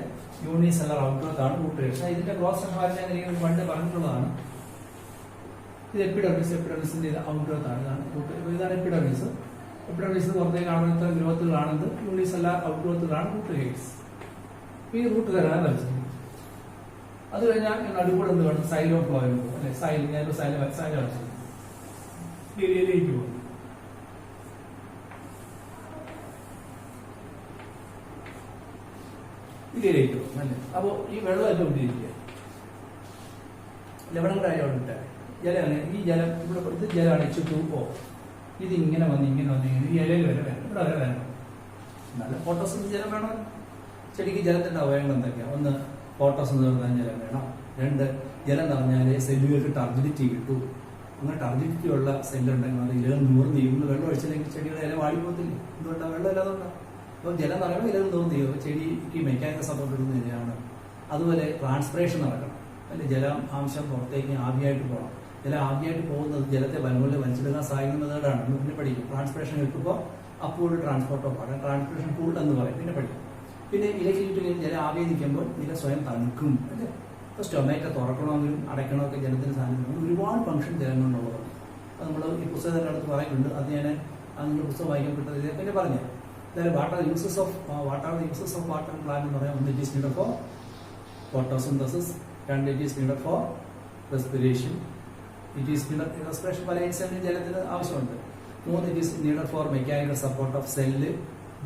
യൂണിസെല്ലർ ഔട്ട്ഗ്രോത്ത് ആണ് റൂട്ട് ഹെയർസ്. ഇതിന്റെ ക്രോസ് സെക്ഷൻ ഞാൻ പണ്ട് പറഞ്ഞിട്ടുള്ളതാണ്. ഇത് എപ്പിഡെർമിസിന്റെ ഔട്ട്ഗ്രോത്ത് ആണ്. ഇതാണ് എപ്പിഡെർമിസ്. എപ്പിഡെർമിസ് പുറത്തേക്ക് കാണുന്ന ഗ്രോത്തുകളാണെന്ന് യൂണിസെല്ലർ ഔട്ട്ഗ്രോത്തുകളാണ് റൂട്ട് ഹെയർസ്. ഈ റൂട്ടുകാരാണ് വലിച്ചത്. അത് കഴിഞ്ഞാൽ നടുക്കൂടെ എന്ത് വേണം, സൈലോ ഫ്ലോയം പോകും അല്ലെ. ഞാനിപ്പോ സൈലോ അടിച്ചത് ഏരിയയിലേക്ക് പോകും. ഇതിലേക്ക് പോകും അല്ലെ. അപ്പോ ഈ വെള്ളമൊക്കെ ഇട്ടിരിക്കുക, ലവണങ്ങളായി അവിടെ ഇട്ട ജലമാണ്. ഈ ജലം ഇവിടെ ഇത് ജലമാണ്. ചുറ്റൂപ്പോ ഇതിങ്ങനെ വന്ന് ഇങ്ങനെ ഈ ഇലയിൽ വരെ വേണം, ഇവിടെ വരെ വേണം. നല്ല ഫോട്ടോസിന്തസിസ് ജലം വേണം. ചെടിക്ക് ജലത്തിന്റെ അവയവങ്ങൾ എന്തൊക്കെയാണ്? ഒന്ന്, ഫോട്ടോസിന്തസിസ് എന്ന് ജലം വേണം. രണ്ട്, ജലം നിറഞ്ഞാലേ സെല്ലുകൾക്ക് ടർജിഡിറ്റി കിട്ടൂ. അങ്ങനെ ടർജിഡിറ്റി ഉള്ള സെല്ലുണ്ടെങ്കിൽ അത് ഇലകൾ നൂർന്ന് ചെയ്യും. വെള്ളം ഒഴിച്ചില്ലെങ്കിൽ ചെടിയുടെ ഇല വാടിപ്പോകത്തില്ലേ? എന്തുകൊണ്ടാണ്? വെള്ളം ഇല്ലാതുകൊണ്ടാണ്. അപ്പോൾ ജലം നിറയുമ്പോൾ ഇലകൾ നൂർന്ന് ചെയ്യും. ചെടിക്ക് മെക്കാനിക്കൽ സപ്പോർട്ട് എടുക്കുന്ന ഇലയാണ്. അതുപോലെ ട്രാൻസ്പിറേഷൻ നടക്കണം അല്ലെ. ജലം ആവശ്യം പുറത്തേക്ക് ആവിയായിട്ട് പോകണം. ജലം ആവിയായിട്ട് പോകുന്നത് ജലത്തെ വനങ്ങളിൽ വലിച്ചെടുക്കാൻ സഹായിക്കുന്ന മെത്തേഡാണ്. പിന്നെ പഠിക്കും. ട്രാൻസ്പിറേഷൻ കിട്ടുമ്പോൾ അപ്പോഴും transport of water, transpiration pool എന്ന് പറയും. പിന്നെ പഠിക്കും. പിന്നെ ഇലയ്ക്ക് ചുറ്റും ജലം ആവിയായി നിൽക്കുമ്പോൾ ഇല സ്വയം തണുക്കും അല്ലേ. ഇപ്പോൾ സ്റ്റൊമാറ്റോ തുറക്കണമെങ്കിലും അടയ്ക്കണമൊക്കെ ജലത്തിന് സാധിക്കും. ഒരുപാട് ഫംഗ്ഷൻ ജലങ്ങളുള്ളതാണ്. അത് നമ്മൾ ഈ പുസ്തകത്തിൻ്റെ അടുത്ത് പറയുന്നുണ്ട്. അത് ഞാൻ നിങ്ങൾ പുസ്തകം വായിക്കാൻ കിട്ടുന്നത് ഇതേപ്പറ്റി പറഞ്ഞു. അതായത് what are the uses of water plant എന്ന് പറയാം. ഒന്ന്, it is needed for photosynthesis. രണ്ട്, it is needed for respiration. It is needed respiration പല ഇൻസെന്റിനും ജലത്തിന് ആവശ്യമുണ്ട്. മൂന്ന്, it is needed for mechanical support of cell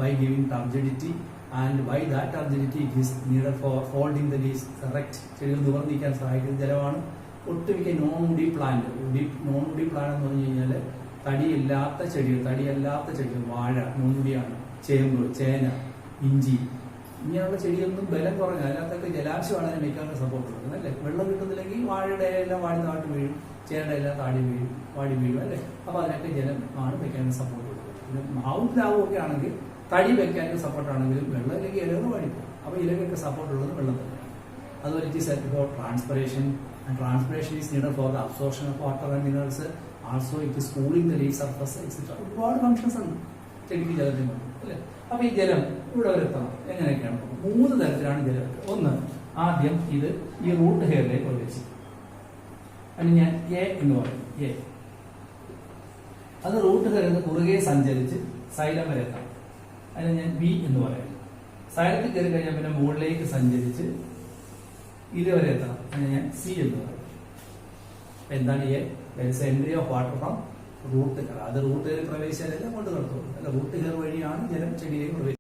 by giving turgidity. And by that turgidity it is needed for folding the leaves erect. ചെടികൾ നിവർന്നിക്കാൻ സഹായിക്കുന്ന ജലമാണ്. ഒട്ടുമിക്ക non woody plant എന്ന് പറഞ്ഞു കഴിഞ്ഞാൽ തടിയല്ലാത്ത ചെടികൾ, വാഴ നോൺ വുഡിയാണ്. ചേമ്പ്, ചേന, ഇഞ്ചി ഇങ്ങനെയുള്ള ചെടികളൊന്നും ബലം കുറഞ്ഞ, അതിനകത്തൊക്കെ ജലാംശമാണ് അതിന് മെക്കാനിക്കൽ സപ്പോർട്ട് കൊടുക്കുന്നത് അല്ലേ. വെള്ളം കിട്ടുന്നില്ലെങ്കിൽ വാഴയുടെ എല്ലാം വാടി താഴ്ത്തി വീഴും, ചേനയുടെ എല്ലാം വാടി വീഴും അല്ലേ. അപ്പൊ അതിനൊക്കെ ജലം ആണ് മെക്കാനിക്കൽ സപ്പോർട്ട് കൊടുക്കുന്നത്. പിന്നെ മാവും പ്ലാവും ഒക്കെ ആണെങ്കിൽ തടി വെക്കാനും സപ്പോർട്ട് ആണെങ്കിലും വെള്ളം ഇല്ലെങ്കിൽ ഇലകൾ വാടിപ്പോകും. അപ്പോൾ ഇലകൾക്ക് സപ്പോർട്ട് ഉള്ളത് വെള്ളം തന്നെയാണ്. അതുപോലെ it is set for transpiration. And transpiration is needed for the absorption of water and minerals. Also it is cooling the leaf surface etcetera. ഒരുപാട് ഫംഗ്ഷൻസ് ഉണ്ട് ചെടിക്ക് ജലത്തിന് അല്ലേ. അപ്പൊ ഈ ജലം ഇവിടെ വരെ എത്തണം. എങ്ങനെയൊക്കെയാണ്? 3 തരത്തിലാണ് ജലം. ഒന്ന്, ആദ്യം ഇത് ഈ റൂട്ട് ഹെയറിലേക്ക് ഒഴിച്ച് അതിന് ഞാൻ എ എന്ന് പറയും. എ അത് റൂട്ട് ഹെയറിന് കുറുകെ സഞ്ചരിച്ച് സൈലം വരെ എത്താം. അതിന് ഞാൻ ബി എന്ന് പറയാം. സൈലത്തിൽ കയറി കഴിഞ്ഞാൽ പിന്നെ മുകളിലേക്ക് സഞ്ചരിച്ച് ഇതുവരെ എത്തണം. അതിന് ഞാൻ സി എന്ന് പറയും. എന്താണ് A? Entry of water from root hair. അത് റൂട്ട് ഹെയർ പ്രവേശിച്ചാലെല്ലാം കൊണ്ട് കിടത്തുള്ളൂ അല്ല. റൂട്ട് ഹെയർ വഴിയാണ് ജലം ചെടിയിലേക്ക് പ്രവേശിക്കുന്നത്.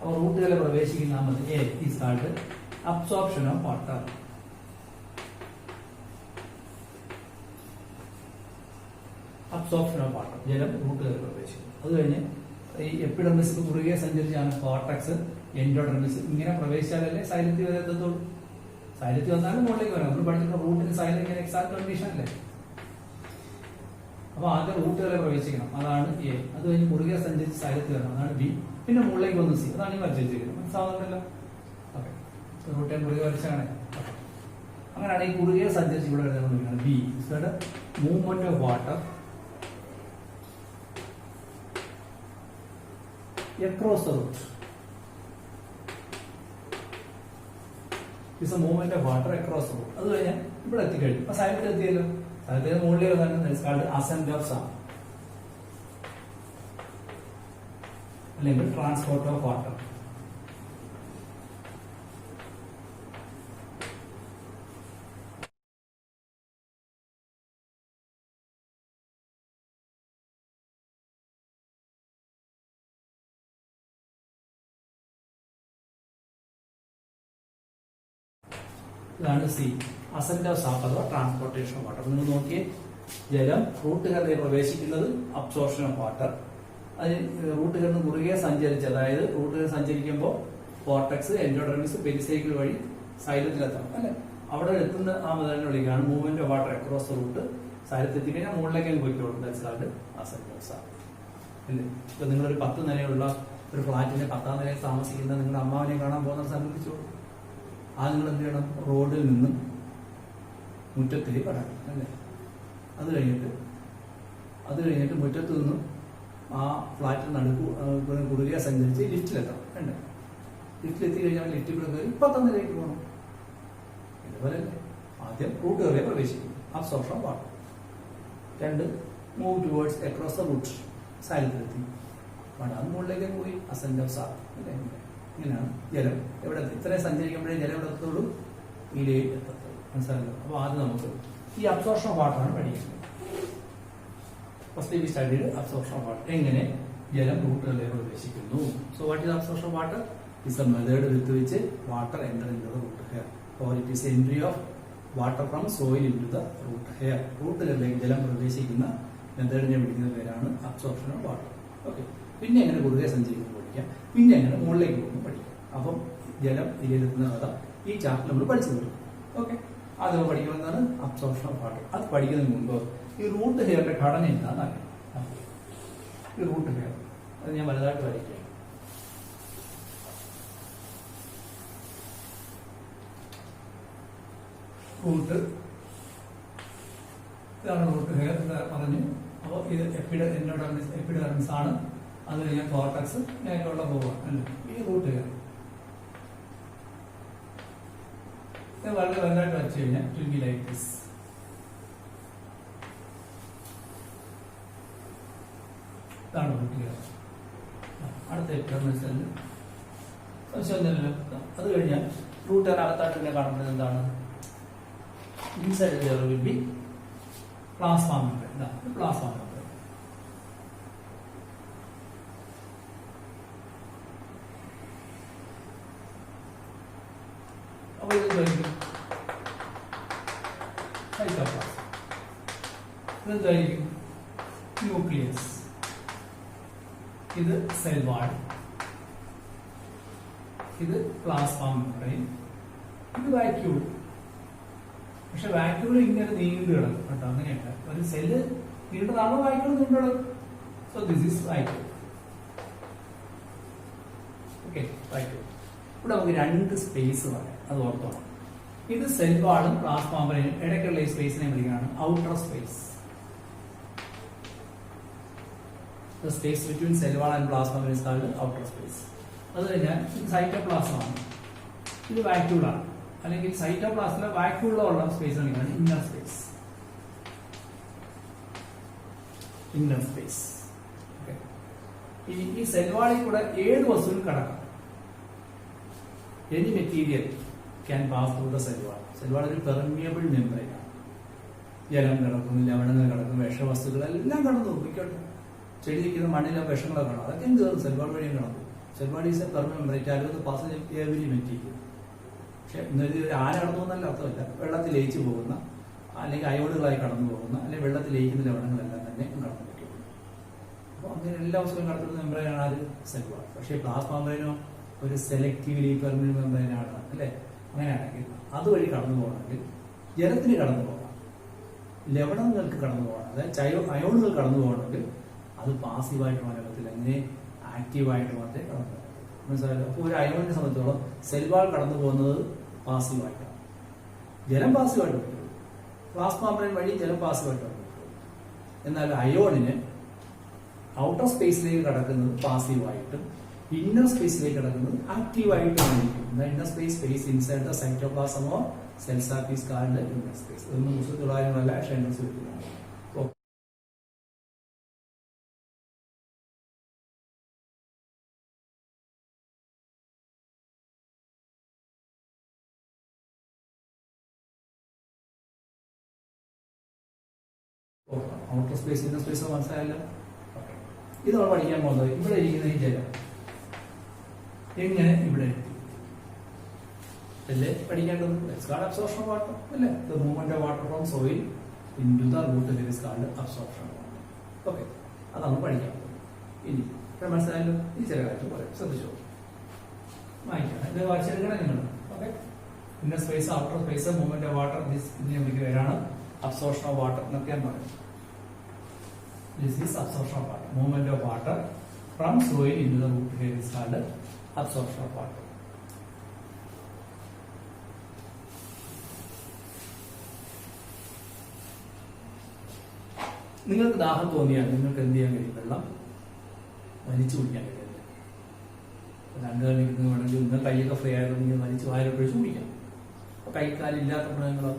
അപ്പോൾ റൂട്ടുകളെ പ്രവേശിക്കുന്ന A is called absorption of water. Absorption of water, ജലം റൂട്ടുകളിൽ പ്രവേശിക്കും. അത് കഴിഞ്ഞ് ഈ എപ്പിഡെർമിസ് കുറുകെ സഞ്ചരിച്ചാണ് കോർട്ടക്സ്, എൻഡോഡെർമിസ്. ഇങ്ങനെ പ്രവേശിച്ചാലല്ലേ സൈലത്തി വരെ എത്തത്തുള്ളൂ. സൈലത്തി വന്നാലും മുകളിലേക്ക് വരാം. നമ്മൾ പഠിച്ചിട്ടുള്ള റൂട്ടിന് സൈലന്റ് ഇങ്ങനെ എക്സാക്ട് കണ്ടീഷൻ അല്ലേ. അപ്പൊ ആദ്യം റൂട്ടുകളെ പ്രവേശിക്കണം, അതാണ് എ. അത് കഴിഞ്ഞ് കുറുകെ സഞ്ചരിച്ച് സൈലത്തി വരണം, അതാണ് ബി. പിന്നെ മുകളിലേക്ക് വന്ന് സി, അതാണ് ഈ വരച്ചിരിക്കുന്നത്. മനസ്സിലാവുന്നുണ്ടല്ലോ. ഓക്കെ, റൂട്ടിനെ കുറുകെ വരച്ചാണ്. അങ്ങനെയാണ് ഈ കുറുകെ സഞ്ചരിച്ച് ഇവിടെ വരുന്നത് B. Movement of water across the route is a movement of water across the route. അത് കഴിഞ്ഞാൽ ഇവിടെ എത്തിക്കഴിഞ്ഞു. അപ്പൊ സൈലത്തിൽ എത്തിയല്ലോ. സൈലത്തിൽ മുകളിലേക്ക് വന്നാണ് ascent of sound അല്ലെങ്കിൽ ട്രാൻസ്പോർട്ട് ഓഫ് വാട്ടർ. ഇതാണ് സി, അസെന്റ് ഓഫ് സാപ്പ് അഥവാ ട്രാൻസ്പോർട്ടേഷൻ ഓഫ് വാട്ടർ. നിങ്ങൾ നോക്കിയേ, ജലം റൂട്ടുകളിലേക്ക് പ്രവേശിക്കുന്നത് അബ്സോർപ്ഷൻ ഓഫ് വാട്ടർ. അത് റൂട്ടുകളിൽ നിന്ന് കുറുകെ സഞ്ചരിച്ച്, അതായത് റൂട്ടുകൾ സഞ്ചരിക്കുമ്പോൾ കോർട്ടക്സ്, എൻഡോഡെർമിസ്, പെരിസൈക്കിൾ വഴി സൈലത്തിലെത്തണം അല്ലെ. അവിടെ എത്തുന്ന ആ മുതലിനെ വിളിക്കുകയാണ് movement of water across the root. സൈലത്തിൽ എത്തിക്കഴിഞ്ഞാൽ മുകളിലേക്ക് പോയിക്കോളും. ദാറ്റ്സ് അസെന്റ് ഓഫ് സാപ്പ് അല്ലേ. ഇപ്പൊ നിങ്ങളൊരു 10 നിലയുള്ള ഒരു ഫ്ലാറ്റിന്റെ 10ാം നിലയിൽ താമസിക്കുന്ന നിങ്ങളുടെ അമ്മാവനെ കാണാൻ പോകുന്ന സങ്കല്പിച്ചോളൂ. ആ നിങ്ങൾ എന്ത് ചെയ്യണം, റോഡിൽ നിന്നും മുറ്റത്തേക്ക് കടക്കണം അല്ലേ. അത് കഴിഞ്ഞിട്ട് മുറ്റത്ത് നിന്നും ആ ഫ്ലാറ്റിൽ കുറുകെ സഞ്ചരിച്ച് ലിഫ്റ്റിലെത്തണം വേണ്ടേ. ലിഫ്റ്റിലെത്തി കഴിഞ്ഞാൽ ലിഫ്റ്റിൽ കൂടെ കയറി 10ാം നിലയിലേക്ക് പോകണം. ഇതുപോലെ ആദ്യം റൂട്ടുകളെ പ്രവേശിക്കും, absorption water. 2, move towards across the root, സൈലത്തിലെത്തി. അത് മുകളിലേക്ക് പോയി, അസെന്റ് ഓഫ് സാപ്പ് അല്ലേ. ഇങ്ങനെയാണ് ജലം എവിടെ ഇത്രയും സഞ്ചരിക്കുമ്പോഴേ ജലം എവിടെ എത്തുള്ളൂ, ഇതിലേക്ക് എത്തത്തുള്ളൂ. മനസ്സിലായല്ലോ. അപ്പോൾ ആദ്യം നമുക്ക് ഈ അബ്സോർപ്ഷൻ ഓഫ് വാട്ടർ ആണ് പഠിക്കുന്നത്. First we studied absorption of water, എങ്ങനെ ജലം റൂട്ടുകളിലേക്ക് പ്രവേശിക്കുന്നു. So what is absorption of water? Is a method with which water enter into the root hair, or it is entry of water from soil into the root hair. റൂട്ടുകളിലേക്ക് ജലം പ്രവേശിക്കുന്ന മെത്തേഡിനെ വിളിക്കുന്ന പേരാണ് absorption of water. Okay, പിന്നെ എങ്ങനെ കുറുകെ സഞ്ചരിക്കുന്നു പഠിക്കാം, പിന്നെ എങ്ങനെ മുകളിലേക്ക് പോകുന്നു പഠിക്കാം. അപ്പം ജലം ഇതിലെത്തുന്ന കഥ ഈ ചാപ്റ്റർ നമ്മൾ പഠിച്ചു തരും. ഓക്കെ, അത് പഠിക്കുന്നതാണ് അബ്സോർപ്ഷൻ ഓഫ് വാട്ടർ. അത് പഠിക്കുന്നതിന് മുമ്പ് ഈ റൂട്ട് ഹെയറിന്റെ ഘടന എന്താണെന്ന് അറിയാം. ഈ റൂട്ട് ഹെയർ അത് ഞാൻ വലുതായിട്ട് വരയ്ക്കാം. റൂട്ട്, ഇതാണ് റൂട്ട് ഹെയർ പറഞ്ഞു. അപ്പോൾ ഇത് എപ്പിഡെർമിസ് ആണ്. അത് കഴിഞ്ഞാൽ കോർട്ടക്സ്, നേരെയുള്ള പോവാണ് അല്ലേ. ഈ റൂട്ട് ഹെയർ വളരെ വലുതായിട്ട് വരച്ചു കഴിഞ്ഞാൽ it will be like this. ഇതാണ് റൂട്ട് ഹെയർ. അടുത്ത എപ്പിഡെർമിസിൽ അത് കഴിഞ്ഞാൽ റൂട്ട് ഹെയർ അകത്തായിട്ട് തന്നെ കാണുന്നത് എന്താണ്? Inside there will be plasma membrane. ഇതാണ് പ്ലാസ്മ മെംബ്രെയിൻ. അപ്പോൾ ഇതെന്തായിരിക്കും? സൈറ്റോപ്ലാസം. ഇതെന്തായിരിക്കും? ന്യൂക്ലിയസ്. ഇത് സെൽ വാൾ, ഇത് പ്ലാസ്മ മെംബ്രെയിൻ, ഇത് വാക്യൂൾ. പക്ഷെ വാക്യൂൾ ഇങ്ങനെ നീണ്ടു കിടക്കും കേട്ടോ. അങ്ങനെയല്ല, ഒരു സെല്ല് നീണ്ടതാണോ വാക്യൂൾ നീണ്ടു കിടക്കും. So this is vacuole. Okay, vacuole. ഇവിടെ നമുക്ക് 2 സ്പേസ് പറയാം, അത് ഓർത്തോണം. ഇത് സെൽ വാളും പ്ലാസ്മ മെംബ്രെയിനും ഇടയ്ക്കുള്ള ഈ സ്പേസിനെ വിളിക്കുകയാണ് outer space. The space between cell wall and plasma membrane is called outer space. അത് കഴിഞ്ഞാൽ ഇത് സൈറ്റോപ്ലാസമാണ്, ഇത് വാക്യൂളാണ്. അല്ലെങ്കിൽ സൈറ്റോപ്ലാസത്തിലെ വാക്യൂളിലുള്ള സ്പേസ് ആണ് ഇന്നർ സ്പേസ്. Inner space. ഈ സെൽ വാളിൽ കൂടെ ഏത് വസ്തുവിനും കടക്കാം. Any material can pass through the cell wall. Cell wall ഒരു പെർമിയബിൾ മെംബ്രെയിൻ ആണ്. ജലം കിടക്കും, ലവണങ്ങൾ കിടക്കും, വിഷവസ്തുക്കളെല്ലാം കടന്നു നോക്കിക്കോട്ടെ. ചെടി നിൽക്കുന്ന മണ്ണിലെ വിഷങ്ങളൊക്കെ കാണും, അതൊക്കെ എന്ത് സെൽ വാൾ വഴിയും കിടക്കും. Cell body is A permanent member. It allows the passage of every material. പക്ഷെ ഇന്നൊരു ആന കടന്നു പോകുന്നല്ല അർത്ഥമില്ല. വെള്ളത്തിൽ ലയിച്ചു പോകുന്ന, അല്ലെങ്കിൽ അയോണുകളായി കടന്നു പോകുന്ന, അല്ലെങ്കിൽ വെള്ളത്തിൽ ലയിക്കുന്ന ലവണങ്ങളെല്ലാം തന്നെ കടന്നു പറ്റുള്ളൂ. അപ്പോൾ അങ്ങനെ എല്ലാ വസ്തുക്കളും കടത്തുന്ന മെമ്പറൈനാണ് ആര്? Cell wall. പക്ഷേ പ്ലാസ്മ മെമ്പറൈനോ ഒരു സെലക്റ്റീവ്ലി പെർമനന്റ് മെമ്പറൈനാണ് അല്ലേ? അങ്ങനെയാണെങ്കിൽ അതുവഴി കടന്നു പോകണമെങ്കിൽ ജലത്തിന് കടന്നു പോകാം, ലവണങ്ങൾക്ക് കടന്നു പോകണം, അതായത് അയോണുകൾ കടന്നു പോകണമെങ്കിൽ അത് പാസീവായിട്ട് മാനവത്തിൽ അങ്ങനെ ആക്റ്റീവായിട്ട് മാത്രമേ കടന്നു പോകൂ. മനസ്സിലായല്ലോ? അപ്പോൾ ഒരു അയോണിനെ സംബന്ധിച്ചോളം സെൽ വാൾ കടന്നു പോകുന്നത് പാസീവായിട്ടാണ്. ജലം പാസീവായിട്ട് പറ്റുള്ളൂ. പ്ലാസ്മ മെമ്പറൈൻ വഴി ജലം പാസീവായിട്ട് പറ്റുള്ളൂ. എന്നാൽ അയോണിന് ഔട്ടർ സ്പേസിലേക്ക് കടക്കുന്നത് പാസീവായിട്ടും ഇന്നർ സ്പേസിലേക്ക് കിടക്കുന്നത് ആക്റ്റീവായിട്ടും ആയിരിക്കും. Inner space inside the cytoplasm or cell surface called inner space. ഇതൊന്നും പുസ്തകത്തിൽ കാര്യങ്ങളല്ല, ഷെൻഡേഴ്സ് വെക്കുന്നതാണ്. ഔട്ടർ സ്പേസ് ഇന്നർ സ്പേസ് മനസ്സിലായല്ലോ. ഇത് നമ്മൾ പഠിക്കാൻ പോകുന്നത് ഇവിടെ ഇരിക്കുന്ന ഈ ജലം എങ്ങനെ ഇവിടെ അല്ലേ പഠിക്കേണ്ടത്? It's called absorption of water അല്ലേ? The movement of water from soil into the root is called absorption of water. Okay, അതാണ് പഠിക്കാൻ പോകുന്നത്. ഇനി മനസ്സിലായല്ലോ. ഈ ചില കാര്യം പറയാം, ശ്രദ്ധിച്ചോ. വായിക്കാം, ഇത് വായിച്ചെടുക്കണം നിങ്ങൾ. Okay, inner space, outer space, movement of water, ഇതിന്റെ പേരാണ് അബ്സോർപ്ഷൻ ഓഫ് വാട്ടർ എന്നൊക്കെ ഞാൻ പറയും. This is absorption of water. Movement of water from soil into the root here is called absorption of water. നിങ്ങൾക്ക് ദാഹം തോന്നിയാൽ നിങ്ങൾക്ക് എന്ത് ചെയ്യാൻ കഴിയും? വെള്ളം വലിച്ചു കുടിക്കാൻ കഴിയില്ല. രണ്ടു കാലിൽ വേണമെങ്കിൽ നിങ്ങൾ കൈയൊക്കെ ഫ്രീ ആയതുകൊണ്ട് വലിച്ചു വായിലോട്ട് ഒഴിച്ച് കുടിക്കാം. അപ്പൊ കൈക്കാലില്ലാത്ത മൃഗങ്ങളോ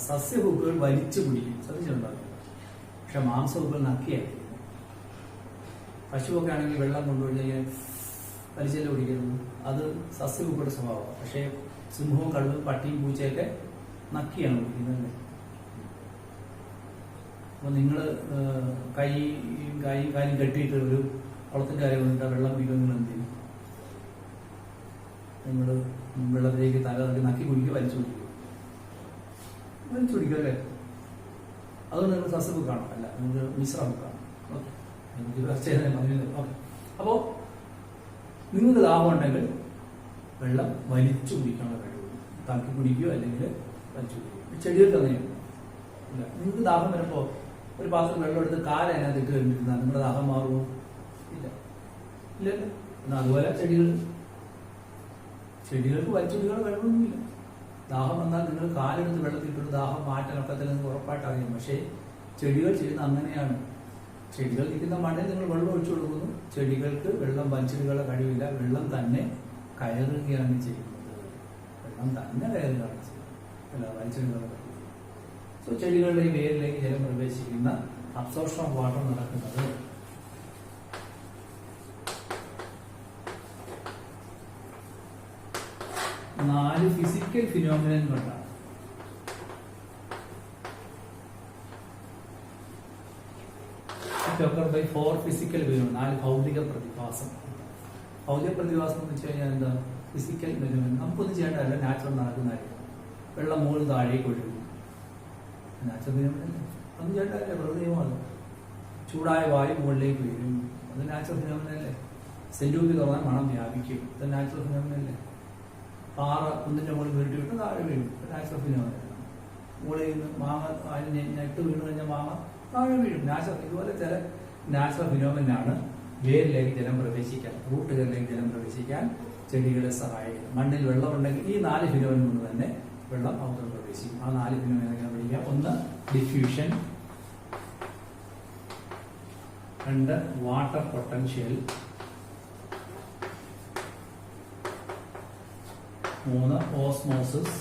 സസ്യഭുക്കുകൾ വലിച്ചു കുടിക്കും, ശ്രദ്ധിച്ചിട്ടുണ്ടാവില്ല. പക്ഷെ മാംസഭുക്കുകൾ നക്കിയായിരിക്കും. പശുവൊക്കെ ആണെങ്കിൽ വെള്ളം കൊണ്ടുപോയി വലിച്ചെല്ലാം കുടിക്കുന്നത് അത് സസ്യഭുക്കുകളുടെ സ്വഭാവമാണ്. പക്ഷേ സിംഹവും കടുവയും പട്ടിയും പൂച്ചയൊക്കെ നക്കിയാണ് കുടിക്കുന്നത്. അപ്പൊ നിങ്ങൾ കാര്യം കെട്ടിയിട്ട് ഒരു കുളത്തിന്റെ കാര്യം വന്നിട്ട് വെള്ളം കുടിക്കുക, നിങ്ങൾ എന്ത് ചെയ്യും? നിങ്ങൾ വെള്ളത്തിലേക്ക് തല നക്കി കുടിക്കുക, വലിച്ചു കുടിക്കുക, വലിച്ചു കുടിക്കുക അല്ലേ? അതുകൊണ്ട് നിങ്ങൾ സസ്യബുക്കാണോ? അല്ല, നിങ്ങൾ മിശ്ര ബുക്കാണ്. ഓക്കെ, അപ്പോ നിങ്ങൾക്ക് ദാഹം ഉണ്ടെങ്കിൽ വെള്ളം വലിച്ചു കുടിക്കാനുള്ള കഴിവ്, തക്കി കുടിക്കുകയോ അല്ലെങ്കിൽ വലിച്ചു കുടിക്കുകയോ. ചെടികൾക്ക് അങ്ങനെയുണ്ട്. ഇല്ല, നിങ്ങൾക്ക് ദാഹം വരുമ്പോ ഒരു പാത്രം വെള്ളം എടുത്ത് കാലതിനകത്ത് ഇട്ട് കഴിഞ്ഞിരുന്നാൽ നിങ്ങളുടെ ദാഹം മാറുമോ? ഇല്ല, ഇല്ലല്ലോ. എന്നാൽ അതുപോലെ ചെടികൾക്ക് വലിച്ചു കുടിക്കാൻ കഴിവൊന്നുമില്ല. ദാഹം വന്നാൽ നിങ്ങൾ കാലെടുത്ത് വെള്ളത്തിലിട്ട് ദാഹം മാറ്റാൻ ഒക്കത്തിൽ നിങ്ങൾക്ക് ഉറപ്പായിട്ട് അറിയാം. പക്ഷേ ചെടികൾ ചെയ്യുന്ന അങ്ങനെയാണ്. ചെടികൾ നിൽക്കുന്ന മണ്ണിൽ നിങ്ങൾ വെള്ളം ഒഴിച്ചു കൊടുക്കുന്നു. ചെടികൾക്ക് വെള്ളം വലിച്ചെടുക്കാനുള്ള കഴിവില്ല. വെള്ളം തന്നെ കയറുകയാണ് ചെയ്യുന്നത്. വെള്ളം തന്നെ കയറുകയാണ് ചെയ്യുന്നത്, അല്ല വലിച്ചെടുക്കാനുള്ള കഴിവില്ല. സോ ചെടികളുടെ വേരിലേക്ക് ജലം പ്രവേശിക്കുന്ന അബ്സോർപ്ഷൻ ഓഫ് വാട്ടർ നടക്കുന്നത് നാല് ഫിസിക്കൽ ഫിനോമിനൻ കൊണ്ടാണ്. ബൈ 4 ഫിസിക്കൽ ഫിനോമിനൻ, 4 ഭൗതിക പ്രതിഭാസം. ഭൗതിക പ്രതിഭാസം എന്ന് വെച്ച് കഴിഞ്ഞാൽ എന്താ? Physical phenomenon. നമുക്കൊന്നും ചെയ്യേണ്ടതല്ല, നാച്ചുറൽ നടക്കുന്നതായിരിക്കും. വെള്ളം മുകളിൽ താഴേക്ക് ഒഴുകും, നാച്ചുറൽ ഫിനോമിനൻ. ഒന്നും ചെയ്യേണ്ടതല്ല, വെറുതെയുമാണ്. ചൂടായ വായു മുകളിലേക്ക് വീഴും, അത് നാച്ചുറൽ ഫിനോമിനൻ അല്ലേ? സെന്റൂപ്പി തുറന്നാൽ മണം വ്യാപിക്കും, അത് നാച്ചുറൽ ഫിനോമിനൻ അല്ലേ? പാറ കുന്നിന്റെ മുകളിൽ വീട്ടിൽ വിട്ട് താഴെ വീഴും, നാച്ചുറൽ ഫിനോമിനൻ. മുകളിൽ നിന്ന് മാങ്ങ അതിന് ഞെട്ട് വീണ് കഴിഞ്ഞാൽ മാങ്ങ താഴെ വീഴും, നാച്ചുറൽ. ഇതുപോലെ ചില നാച്ചുറൽ ഫിനോമിനാണ് വേരിലേക്ക് ജലം പ്രവേശിക്കാൻ, റൂട്ടുകളിലേക്ക് ജലം പ്രവേശിക്കാൻ ചെടികളെ സഹായിക്കുന്നത്. മണ്ണിൽ വെള്ളമുണ്ടെങ്കിൽ ഈ 4 ഫിനോമിൻ കൊണ്ട് തന്നെ വെള്ളം അകത്തോട്ട് പ്രവേശിക്കും. ആ 4 ഫിനോമിനെ പഠിക്കാം. ഒന്ന് diffusion, 2 water potential, 3 osmosis,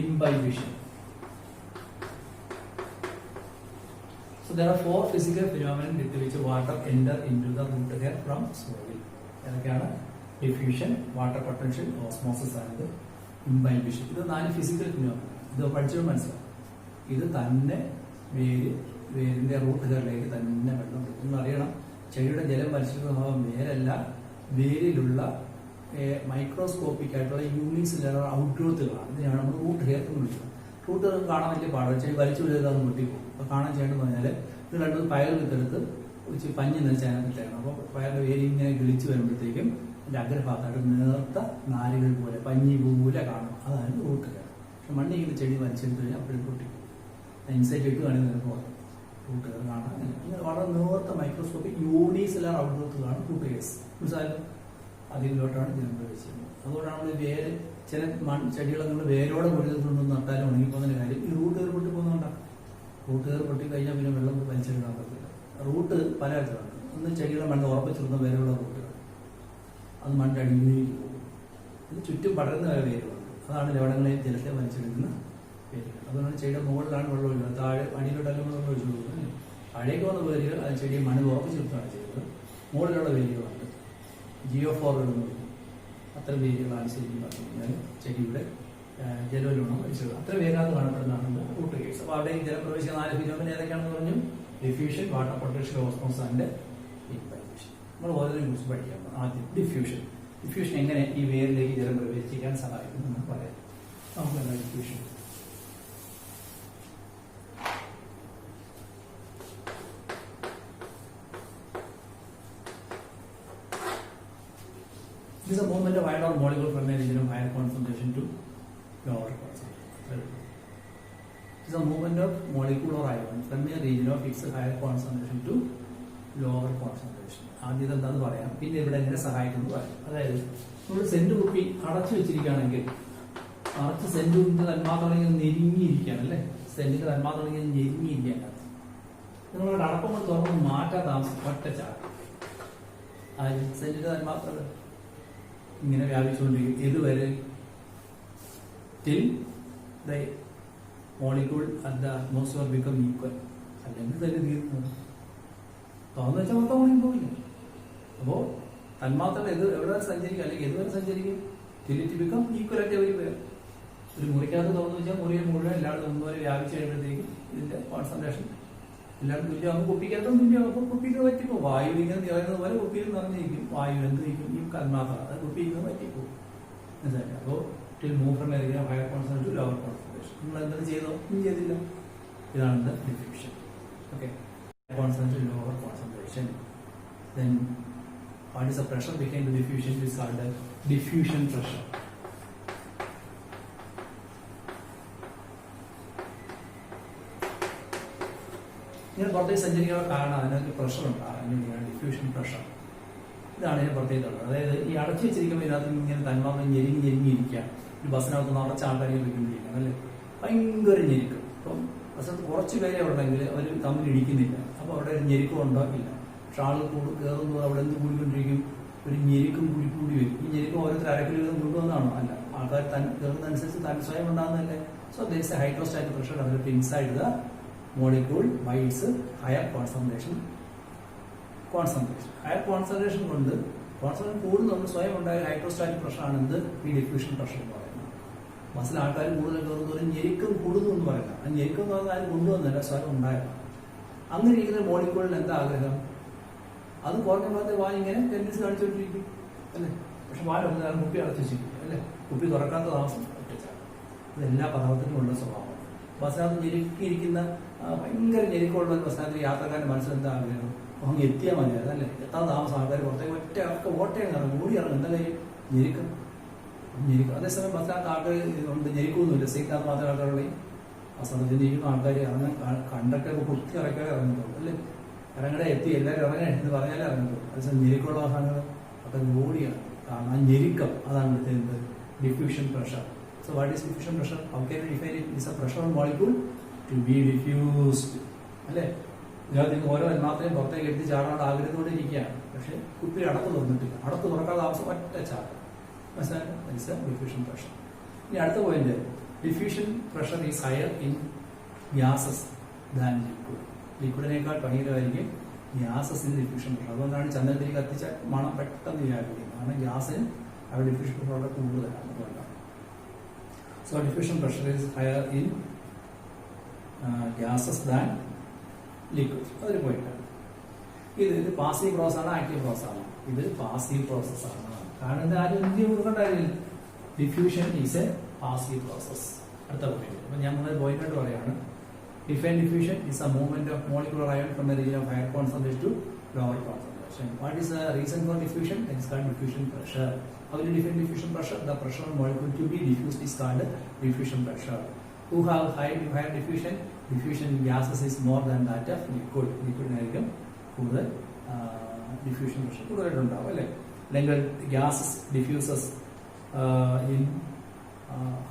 imbibition. So there are 4 physical phenomena with which water enter into the root hair from soil. ഏതൊക്കെയാണ്? Diffusion, water potential, osmosis and imbibition. ഇത് 4 ഫിസിക്കൽ ഫിനോമിന. ഇത് പഠിച്ചത് മനസ്സിലാവും. ഇത് തന്നെ വേര് വേരിന്റെ റൂട്ട് ഹെയറിലേക്ക് തന്നെ വെള്ളം പോകും. നിങ്ങൾ അറിയണം, ചെടിയുടെ ജലം വലിച്ചെടുക്കുന്ന ഭാഗം വേരല്ല, വേരിലുള്ള മൈക്രോസ്കോപ്പിക് ആയിട്ടുള്ള യൂണിറ്റ്സിലുള്ള ഔട്ട്ഗ്രോത്തുകളാണ്. ഇതിനാണ് നമ്മൾ റൂട്ട് ഹെയർ എന്ന് വിളിക്കുന്നത്. റൂട്ട് ഹെയർ കാണാൻ വലിയ പാടാണ്, ചെടി വലിച്ചു വിടുന്നതാണ് പൊട്ടിപ്പോകും. അപ്പോൾ കാണാൻ ചെയ്യേണ്ടതെന്ന് പറഞ്ഞാൽ ഇത് രണ്ടും പയർ വിത്തെടുത്ത് വെച്ച് പഞ്ഞ് നിറച്ച് അതിനകത്തിട്ടാണ്. അപ്പോൾ പയറിന്റെ വേര് ഇങ്ങനെ കിളിച്ച് വരുമ്പോഴത്തേക്കും അതിന്റെ അഗ്രഭാഗത്തായിട്ട് നേർത്ത നാരുകൾ പോലെ പഞ്ഞി പോലെ കാണും. അതാണ് റൂട്ട് ഹെയർ. പക്ഷെ മണ്ണിൽ ചെടി വലിച്ചെടുത്ത് കഴിഞ്ഞാൽ അപ്പോഴും പൊട്ടിപ്പോകും. ഇൻസൈറ്റ് ഇട്ട് വേണമെങ്കിൽ നിനക്ക് പറയാം. റൂട്ട് ഹെയർ കാണാൻ ഇങ്ങനെ വളരെ നേർത്ത മൈക്രോസ്കോപ്പിക് യൂണിസിലർ ഔട്ട്ഗ്രോത്തുകളാണ് റൂട്ട് ഹെയർസ്. മനസ്സിലായാലും അതിലോട്ടാണ് ജലം പ്രവേശിക്കുന്നത്. അതുകൊണ്ടാണ് നമ്മൾ വേര് ചില ചെടികളെ നമ്മൾ വേരോടെ പൊടിയിട്ടുണ്ടെന്ന് നട്ടാലും ഉണങ്ങിപ്പോകുന്ന കാര്യം ഈ റൂട്ട് ഹെയർ പൊട്ടി പോകുന്നതുകൊണ്ടാണ്. റൂട്ട് ഹെയർ പൊട്ടി കഴിഞ്ഞാൽ പിന്നെ വെള്ളം വലിച്ചെടുക്കാൻ പറ്റില്ല. റൂട്ട് പല തരത്തിലുണ്ട്. ഒന്ന് ചെടികളെ മണ്ണ് ഉറപ്പിച്ചിരുന്ന വേരുള്ള റൂട്ടുകൾ, അത് മണ്ണിന്റെ അടിയിലേക്ക് പോകും. ഇത് ചുറ്റും പടരുന്ന വേരുകളുണ്ട്, അതാണ് ലവണങ്ങളെയും ജലത്തെ വലിച്ചെടുക്കുന്ന വേരുകൾ. അതുകൊണ്ടാണ് ചെടിയുടെ മുകളിലാണ് വെള്ളം ഒഴിക്കുന്നത്, താഴെ അടിയിലോട്ടല്ല വെള്ളം ഒഴിച്ചു കൊടുക്കുന്നത്. താഴേക്ക് വന്ന വേരുകൾ അത് ചെടിയെ മണ്ണിൽ ഉറപ്പിച്ചെടുത്താണ് ചെയ്തത്. മുകളിലുള്ള വേരുകളുണ്ട്, ജിയോഫോറുകൾ എന്ന് പറയും. അത്തരം വേരുകളാണ് ശരിക്കും പറഞ്ഞു കഴിഞ്ഞാൽ ചെടിയുടെ ജലവിലൂണം വലിച്ചെടുക്കുക. അത്ര വേഗം കാണപ്പെടുന്നതാണ് റൂട്ട് ഹെയർസ്. അപ്പോൾ അവിടെ ജലം പ്രവേശിക്കുന്ന 4 ഫിനോമിന ഏതൊക്കെയാണെന്ന് പറഞ്ഞു? Diffusion, water potential, osmosis and imbibition. നമ്മൾ ഓരോന്നിനെ കുറിച്ച് പഠിക്കാം. ആദ്യം ഡിഫ്യൂഷൻ. ഡിഫ്യൂഷൻ എങ്ങനെ ഈ വേരിലേക്ക് ജലം പ്രവേശിക്കാൻ സഹായിക്കുന്നു എന്ന് പറയാം. നമുക്ക് എന്താ diffusion? It is a movement of iron or molecule from a region of higher concentration to lower concentration. It is a movement of molecule or ion from a region of fixed higher concentration to lower concentration. ആദ്യം എന്താണെന്ന് പറയാം, പിന്നെ ഇവിടെ എങ്ങനെ സഹായിക്കുന്നു പറയാം. അതായത് നമ്മൾ സെന്റ് കുപ്പി അടച്ചു വെച്ചിരിക്കുകയാണെങ്കിൽ, അടച്ച് സെന്റ് കുപ്പിന്റെ തന്മാത്രകൾ ഞെരുങ്ങിയിരിക്കുകയാണ് അല്ലേ? സെന്റിന്റെ തന്മാത്രകൾ ഞെരുങ്ങിയിരിക്കുകയാണ്. നിങ്ങളുടെ അടപ്പം കൊണ്ട് തുറന്ന് മാറ്റാൻ താമസം ഒറ്റച്ചാണ്. സെന്റിന്റെ തന്മാത്രകൾ ഇങ്ങനെ വ്യാപിച്ചുകൊണ്ടിരിക്കും. ഇതുവരെ till the molecule at the atmosphere become equal. അല്ലെങ്കിൽ തന്നെ തീർന്നത് തുറന്നു വെച്ചാൽ മൊത്തം മോളിൽ പോകില്ല. അപ്പോൾ തന്മാത്രകൾ എവിടെ സഞ്ചരിക്കും, അല്ലെങ്കിൽ എതുവരെ സഞ്ചരിക്കും? ടിൽ ഇറ്റ് ബിക്കം ഈക്വൽ ആയിട്ട് എവരി പേർ. ഒരു മുറിക്കകത്ത് തുറന്നു വെച്ചാൽ മുറിയെ മുഴുവൻ എല്ലായിടത്തും ഒന്നുവരെ വ്യാപിച്ചു കഴിയുമ്പോഴത്തേക്കും ഇതിന്റെ കോൺസെൻട്രേഷൻ എല്ലാവരും തുല്യമാകും. കുപ്പിക്കകത്തും തുല്യമാകും. കുപ്പിക്ക് പറ്റിപ്പോ വായു ഇങ്ങനെ നിറയുന്നത് പോലെ കുപ്പിയിൽ നിറഞ്ഞിരിക്കും. വായു എന്ത് നിൽക്കും? ഈ തന്മാത്ര അത് കുപ്പിയിൽ നിന്ന് പറ്റിപ്പോകും. മനസ്സിലായി? അപ്പോൾ till move from a region of higher concentration to lower concentration. നിങ്ങൾ എന്തൊക്കെ ചെയ്തോ? ഒന്നും ചെയ്തില്ല. ഇതാണ് diffusion. Okay, concentration lower concentration. Then what is the pressure behind the diffusion? Is called the diffusion pressure. ഇങ്ങനെ പുറത്തേക്ക് സഞ്ചരിക്കാനുള്ള കാരണം അതിനകത്ത് പ്രഷർ ഉണ്ടാകും. ഡിഫ്യൂഷൻ പ്രഷർ, ഇതാണ് ഇതിന് പ്രത്യേകത. അതായത് ഈ അടച്ചു വെച്ചിരിക്കുമ്പോൾ ഇതിനകത്ത് ഇങ്ങനെ തന്മാത്രം ഞെരുങ്ങിയിരിക്കുകയാണ്. ഒരു ബസ്സിനകത്ത് നിറച്ച് ആൾക്കാരെ വെക്കൊണ്ടിരിക്കുകയാണ് അല്ലേ? ഭയങ്കര ഞെരുക്കും. അപ്പം ബസ്സിനകത്ത് കുറച്ച് പേരെ ഉണ്ടെങ്കിൽ അവർ തമ്മിൽ ഇടിക്കുന്നില്ല. അപ്പോൾ അവിടെ ഒരു ഞെരുക്കം ഉണ്ടാക്കില്ല. പക്ഷെ ആൾ കയറുമ്പോൾ അവിടെ എന്ത് കൂടിക്കൊണ്ടിരിക്കും? ഒരു ഞെരുക്കും കൂടി വരും. ഈ ഞെരുക്കം ഓരോരുത്തർ അരക്കിലോ കൊണ്ടുവന്നാണോ? അല്ല, ആൾക്കാർ കയറുന്നതനുസരിച്ച് താൻ സ്വയം ഉണ്ടാകുന്നതല്ലേ. So there is a hydrostatic pressure developed inside the molecule by its higher concentration. Higher concentration കൊണ്ട് കോൺസെൻട്രേഷൻ കൂടുന്നുണ്ട് സ്വയം ഉണ്ടായ ഹൈഡ്രോസ്റ്റാറ്റിക് പ്രഷർ ആണ് എന്ത്? ഈ ഡിഫ്യൂഷൻ പ്രഷർ എന്ന് പറയുന്നത്. ബസ്സിൽ ആൾക്കാർ കൂടുതൽ കയറുന്നവരും ഞെരുക്കം കൂടുന്നു എന്ന് പറയുന്നത്. ആ ഞെരുക്കം എന്ന് പറഞ്ഞാൽ ആരും കൊണ്ടുവന്നില്ല, സ്വയം ഉണ്ടായതാണ്. അങ്ങനെ ഇരിക്കുന്ന മോളിക്യൂളിന് എന്താ ആഗ്രഹം? അത് കുറഞ്ഞ ഭാഗത്തെ വായ ഇങ്ങനെ ടെൻഡൻസി കാണിച്ചുകൊണ്ടിരിക്കും അല്ലേ? പക്ഷെ വായ ഒന്നും കുപ്പി അടച്ചു വെച്ചിരിക്കും അല്ലേ? കുപ്പി തുറക്കാത്ത താമസം ഒറ്റച്ചാണ്. ഇത് എല്ലാ പദാർത്ഥത്തിനും ഉള്ള സ്വഭാവമാണ്. ബസ്സിനകത്ത് ഞെരുക്കിയിരിക്കുന്ന ഭയങ്കര ഞെരുക്കമുള്ള ഒരു ബസ്സിനകത്ത് യാത്രക്കാരൻ്റെ മനസ്സിലെന്താ ആഗ്രഹം? അങ്ങ് എത്തിയാൽ മതിയായിരുന്നു അല്ലേ? എത്താൻ താമസം ആൾക്കാർ പുറത്തേക്ക് ഒറ്റ ഓട്ടയും ഇറങ്ങും, ഓടി ഇറങ്ങും. എന്താ കാര്യം? ഞെരുക്കും. അതേസമയം ബസ്സിനകത്ത് ആൾക്കാർ ഉണ്ട്, ഞെരുക്കൊന്നുമില്ല. സീറ്റിനകത്ത് മാത്രമേ ആൾക്കാരുള്ളൂ. ആ സമയത്ത് ഇരിക്കുന്ന ആൾക്കാർ ഇറങ്ങാൻ കണ്ടൊക്കെ കുത്തി ഇറക്കാതെ ഇറങ്ങുന്നുള്ളൂ അല്ലേ? ഇറങ്ങടെ എത്തി എല്ലാവരും ഇറങ്ങാൻ എന്ന് പറഞ്ഞാലേ ഇറങ്ങുള്ളൂ. അതേസമയം ഞെരുക്കമുള്ള വാഹനങ്ങൾ അപ്പം ഓടിയാണ്. കാരണം ആ ഞെരുക്കം അതാണ് എടുത്തത് diffusion pressure. So what is diffusion pressure? How can we define it? It's a pressure on molecule to be diffused അല്ലേ? ഇതിനകത്ത് ഓരോ മാത്രമേ പുറത്തേക്ക് എടുത്ത് ചാടാനുള്ള ആഗ്രഹത്തോടെ പക്ഷെ കുപ്പി അടത്ത് തുറന്നിട്ടില്ല. അടത്ത് തുറക്കാതെ ആവശ്യം ഒറ്റ ചാടും. മനസ്സിലായി? Diffusion pressure. ഇനി അടുത്ത point, diffusion pressure is higher in gases than liquid. ലിക്വിഡിനേക്കാൾ ഭയങ്കരമായിരിക്കും ഗ്യാസസിന് ഡിഫ്യൂഷൻ പ്രഷർ. അതുകൊണ്ടാണ് ചന്ദ്രത്തിലേക്ക് കത്തിച്ച മണം പെട്ടെന്ന് വ്യാപിക്കുന്നത്. കാരണം ഗ്യാസിന് അവിടെ ഡിഫ്യൂഷൻ പ്രഷർ വളരെ കൂടുതലാണ്. അതുകൊണ്ടാണ്. So diffusion pressure is higher in gases than liquid. അതൊരു പോയിന്റാണ്. ഇത് പാസീവ് പ്രോസസ് ആണ്, ആക്റ്റീവ് പ്രോസസ് ആണ്? ഇത് പാസീവ് പ്രോസസ് ആണ്. കാരണം ഇത് ആരും എന്ത് കൊടുക്കണ്ടായിരുന്നില്ല. Diffusion is a passive process. അടുത്ത പോയിന്റ്. അപ്പൊ ഞാൻ മുതൽ പോയിന്റ് പറയാണ്. Diffusion is a movement of molecular ion from a region of higher concentration to lower concentration. What is the reason for diffusion? It is called diffusion pressure. How will you define diffusion pressure? The pressure of molecule to be diffused is called diffusion pressure. Who have higher diffusion? Diffusion in gases is more than that of liquid. Liquid ആയിരിക്കും കൂടുതൽ diffusion pressure കൂടുതലായിട്ടുണ്ടാവും അല്ലേ? അല്ലെങ്കിൽ gases diffuses in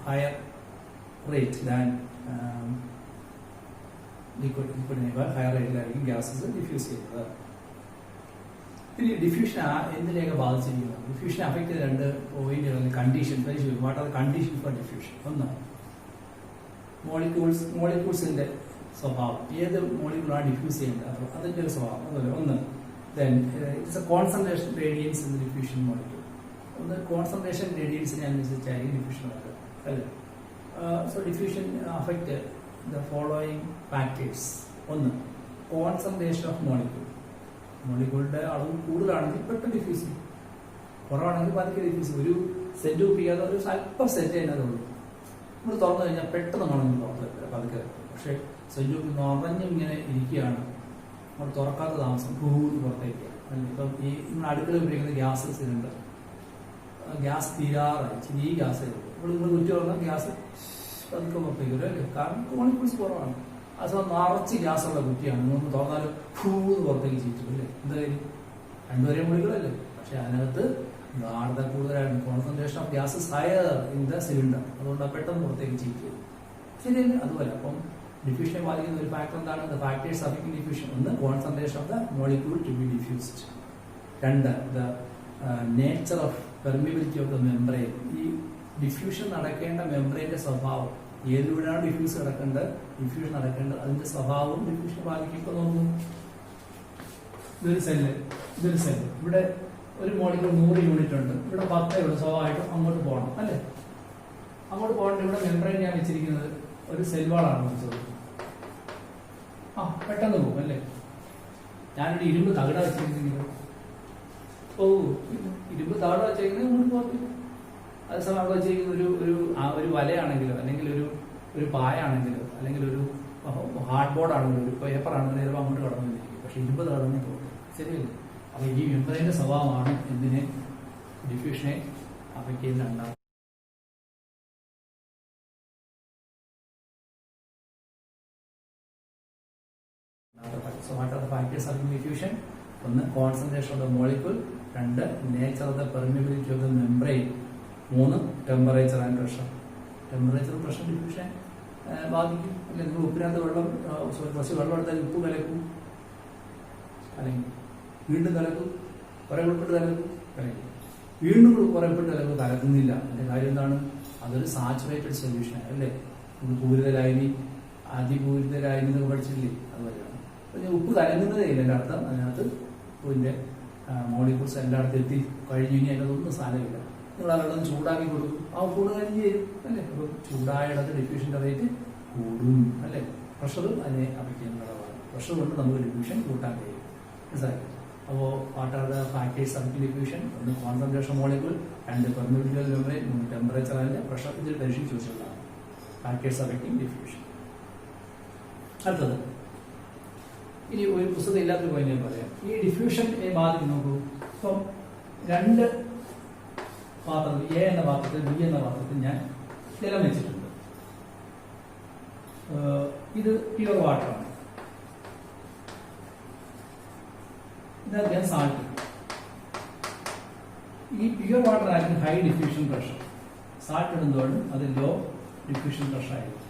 higher rate than ലിക്വിഡിനേക്കാൾ higher റേറ്റിലായിരിക്കും gases diffuse ചെയ്യുന്നത്. ഇനി diffusion എന്തിനെയൊക്കെ ബാധിച്ചിരിക്കുന്നത്? ഡിഫ്യൂഷനെ affect ചെയ്ത രണ്ട് പോയിന്റുകൾ കണ്ടീഷൻ പരിശോധിക്കും. What are the condition for diffusion? ഒന്ന്, മോളിക്യൂൾസിന്റെ സ്വഭാവം. ഏത് മോളിക്യൂളാണ് ഡിഫ്യൂസ് ചെയ്യേണ്ടത് അതിന്റെ ഒരു സ്വഭാവം. അതുപോലെ ഒന്ന് it's A concentration gradients in diffusion molecule. ഒന്ന് കോൺസെൻട്രേഷൻ ഗ്രേഡിയൻസിനെ അനുസരിച്ചായിരിക്കും ഡിഫ്യൂഷൻ നടക്കുക അല്ലേ? So diffusion affect the following factors. ഒന്ന്, കോൺസെൻട്രേഷൻ ഓഫ് മോളിക്യൂൾ. മോളിക്യൂളിന്റെ അളവ് കൂടുതലാണെങ്കിൽ പെട്ടെന്ന് ഡിഫ്യൂസ് ചെയ്യും, കുറവാണെങ്കിൽ പതുക്കെ ഡിഫ്യൂസ് ചെയ്യും. ഒരു സെറ്റ് ഉപയോഗിക്കാതെ ഒരു അല്പം സെറ്റ് ചെയ്യുന്നതുള്ളൂ. നമ്മൾ തുറന്നു കഴിഞ്ഞാൽ പെട്ടെന്ന് കാണുന്നു പുറത്ത് പതുക്കെ. പക്ഷെ സെറ്റ് നിറഞ്ഞും ഇങ്ങനെ ഇരിക്കുകയാണ്, നമ്മൾ തുറക്കാത്ത താമസം കൂടുതൽ പുറത്തേക്ക്. ഇപ്പം ഈ നമ്മൾ അടുക്കള ഉപയോഗിക്കുന്ന ഗ്യാസ് സിലിണ്ടർ, ഗ്യാസ് തീരാറായി, ഈ ഗ്യാസ് ഇപ്പോൾ നിങ്ങൾ കുറ്റി തുറന്നാൽ ഗ്യാസ് പതുക്കെ പുറത്തേക്ക് വരും അല്ലേ? കാരണം മോളിക്യൂൾസ് കുറവാണ്. അത് നിറച്ച് ഗ്യാസുള്ള കുറ്റിയാണ്, നമുക്ക് തുറന്നാലും ഫൂന്ന് പുറത്തേക്ക് ചീറ്റും അല്ലേ? എന്താ കാര്യം? രണ്ടുപേരെ മോളിക്യൂളല്ലേ, പക്ഷെ അതിനകത്ത് ഗാഢത കൂടുതലായിരുന്നു. Concentration of gases higher in the cylinder, അതുകൊണ്ട് പെട്ടെന്ന് പുറത്തേക്ക് ചീറ്റും. ശരിയല്ലേ? അതുപോലെ അപ്പം ഡിഫ്യൂഷനെ ബാധിക്കുന്ന ഒരു ഫാക്ടർ എന്താണ്? The factors affecting diffusion. ഒന്ന്, concentration of the molecule to be diffused. രണ്ട്, the nature of permeability of the membrane. ഈ ഡിഫ്യൂഷൻ നടക്കേണ്ട മെംബ്രെയിന്റെ സ്വഭാവം, ഏതിലൂടെയാണ് ഡിഫ്യൂഷൻ നടക്കേണ്ടത് അതിന്റെ സ്വഭാവവും ഡിഫ്യൂഷൻ ബാധിക്കും. ഇപ്പൊ നോക്കൂ, ഇതൊരു സെല്ല്. ഇവിടെ ഒരു മോളിക്യൂൾ 100 യൂണിറ്റ് ഉണ്ട്, ഇവിടെ 10 ഉണ്ട്. സ്വാഭാവികമായിട്ടും അങ്ങോട്ട് പോകണം അല്ലേ? അങ്ങോട്ട് പോകേണ്ട ഇവിടെ മെംബ്രെയിൻ ഞാൻ വെച്ചിരിക്കുന്നത് ഒരു സെൽവാളാണ് വെച്ചത്. പെട്ടെന്ന് പോകും അല്ലേ? ഞാനൊരു ഇരുമ്പ് തകിട വെച്ചിരിക്കുന്നത് ഇരുമ്പ് തകിട വെച്ചിരിക്കുന്നത് അങ്ങോട്ട് പോകത്തില്ല. അതേസമയം അവിടെ വെച്ചിരിക്കുന്ന ഒരു വലയാണെങ്കിലോ അല്ലെങ്കിൽ ഒരു പായാണെങ്കിലോ അല്ലെങ്കിൽ ഒരു ഹാർഡ് ബോർഡ് ആണെങ്കിലോ ഒരു പേപ്പർ ആണെങ്കിലും ചിലപ്പോൾ അങ്ങോട്ട് കടന്നിരിക്കും. പക്ഷെ ഇരുമ്പ് കടന്നു പോകും. ശരിയല്ലേ? അപ്പൊ ഈ മെംബ്രെയിന്റെ സ്വഭാവമാണ് എന്തിനെ ഡിഫ്യൂഷനെ അഫക്ട് ചെയ്യുന്നുണ്ടാവും. So what are the factors of diffusion? ഒന്ന്, കോൺസെൻട്രേഷൻ ഓഫ് ദ മോളിക്യൂൾ. രണ്ട്, nature of the permeability of the membrane. മൂന്ന്, temperature and pressure. Temperature pressure diffusion ബാധിക്കും അല്ലെ? നിങ്ങൾ ഉപ്പിനകത്ത് കുറച്ച് വെള്ളം എടുത്താൽ ഉപ്പ് കലക്കും, അല്ലെങ്കിൽ വീണ്ടും കലക്കും, കുറെ ഉപ്പിട്ട് കലക്കും, വീണ്ടും കുറെ ഉപ്പിട്ട് കലക്കുന്നില്ല. അതിന്റെ കാര്യം എന്താണ്? അതൊരു സാച്ചുറേറ്റഡ് സൊല്യൂഷൻ അല്ലേ? പൂരിതലായി അതിപൂരിതലായി എന്നൊക്കെ പഠിച്ചില്ലേ? അതുപോലെയാണ്. ഉപ്പ് കലങ്ങുന്നതേ ഇല്ല എൻ്റെ അർത്ഥം. അതിനകത്ത് ഉപ്പിന്റെ മോളിക്യൂൾസ് എല്ലായിടത്തും എത്തി കഴിഞ്ഞു. ഇനി അതിനകത്തൊന്നും സാധനമില്ല. നിങ്ങൾ ആ വെള്ളം ചൂടാക്കി കൊടുക്കും, ആ ഉപ്പ് കരിഞ്ഞ് തരും അല്ലേ? അപ്പോൾ ചൂടായിടത്ത് ഡിഫ്യൂഷൻ്റെ റേറ്റ് കൂടും അല്ലേ? പ്രഷറും അതിനെ അഫക്ട് ചെയ്യുന്ന ഘടകമാണ്. പ്രഷർ കൊണ്ട് നമുക്ക് ഡിഫ്യൂഷൻ കൂട്ടാൻ കഴിയും. മനസ്സിലായി? അപ്പോൾ what are the factors affecting diffusion? ഒന്ന്, കോൺസെൻട്രേഷൻ മോളിക്യൂൾ. രണ്ട്, പെർമിബിലിറ്റി ഓഫ് ദ മെംബ്രെയിൻ. മൂന്ന്, ടെമ്പറേച്ചർ ആൻഡ് പ്രഷർ. ഇതിൽ പരീക്ഷ ചോദിച്ചതാണ് ഫാക്ടേഴ്സ് അഫക്റ്റിംഗ് ഡിഫ്യൂഷൻ. അടുത്തത്, ഇനി ഒരു പുസ്തകം ഇല്ലാത്തൊരു പോയിന്റ് ഞാൻ പറയാം. ഈ ഡിഫ്യൂഷനെ ബാധിക്കും. നോക്കൂ, ഇപ്പം രണ്ട് പാത്രത്തിൽ, എ എന്ന പാത്രത്തിൽ ബി എന്ന പാത്രത്തിൽ ഞാൻ ജലം വെച്ചിട്ടുണ്ട്. ഇത് പ്യുവർ വാട്ടറാണ്, ഇത് ഞാൻ സാൾട്ട്. ഈ പ്യുവർ വാട്ടർ ആയിരിക്കും ഹൈ ഡിഫ്യൂഷൻ പ്രഷർ. സാൾട്ട് ഇടുന്നതോടും അത് ലോ ഡിഫ്യൂഷൻ പ്രഷർ ആയിരിക്കും.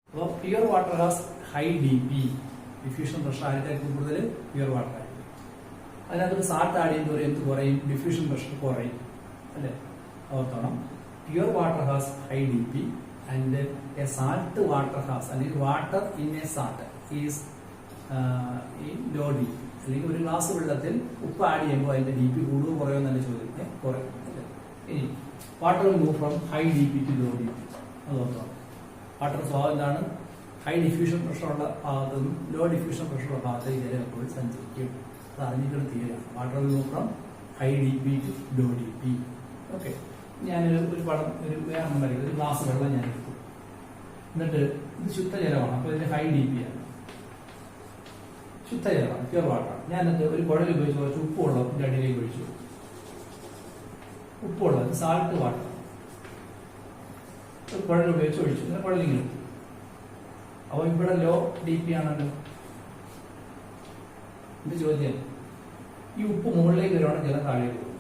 അപ്പോൾ pure water has high DP, diffusion pressure ആയിരിക്കും കൂടുതൽ പ്യുവർ വാട്ടർ ആയിരിക്കും. അതിനകത്തൊരു സാൾട്ട് ആഡ് ചെയ്യുമ്പോൾ എന്ത് കുറയും? ഡിഫ്യൂഷൻ പ്രഷർ കുറയും അല്ലേ? ഓർത്തോണം, pure water has high DP and a salt water has, അല്ലെങ്കിൽ water in a salt is ഈ ലോ ഡി പി, അല്ലെങ്കിൽ ഒരു ഗ്ലാസ് വെള്ളത്തിൽ ഉപ്പ് ആഡ് ചെയ്യുമ്പോൾ അതിന്റെ ഡി പി കൂടുകയോ കുറയോ എന്നല്ല ചോദിക്കുന്നത്, കുറയും. ഇനി water will move from high D P to low D P. അത് നോക്കാം. വാട്ടർ സ്വഭാവം എന്താണ്? ഹൈ ഡിഫ്യൂഷൻ പ്രഷറുള്ള ഭാഗത്തു നിന്നും ലോ ഡിഫ്യൂഷൻ പ്രഷറുള്ള ഭാഗത്തേക്ക് ജലം എപ്പോഴും സഞ്ചരിക്കും. അത് അറിഞ്ഞിട്ടുള്ള തീരാണ്. Water will move from high D P to low D P. Okay, ഞാനൊരു പടം, ഒരു വേറെ വരയ്ക്കും. ഒരു ഗ്ലാസ് വെള്ളം ഞാൻ എടുത്തു, എന്നിട്ട് ഇത് ശുദ്ധജലമാണ്, അപ്പോൾ ഇതിന്റെ ഹൈ ഡി പി ആണ്, ശുദ്ധജലമാണ്, പ്യുവർ വാട്ടർ. ഞാൻ എന്നിട്ട് ഒരു കുഴൽ ഉപയോഗിച്ച് കുറച്ച് ഉപ്പുവെള്ളം ഇതിന്റെ അടിയിലേക്ക് ഒഴിച്ചു. ഉപ്പുവെള്ളം, സാൾട്ട് വാട്ടർ, ഒരു കുഴൽ ഉപയോഗിച്ച് ഒഴിച്ചു. ഇങ്ങനെ കുഴലിങ്ങനെ എടുത്തു. അപ്പോൾ ഇവിടെ ലോ ഡി പി ആണല്ലോ. ഇത് ചോദ്യം, ഈ ഉപ്പ് മുകളിലേക്ക് വരുവാണെങ്കിൽ ജലം താഴേക്ക് പോകും.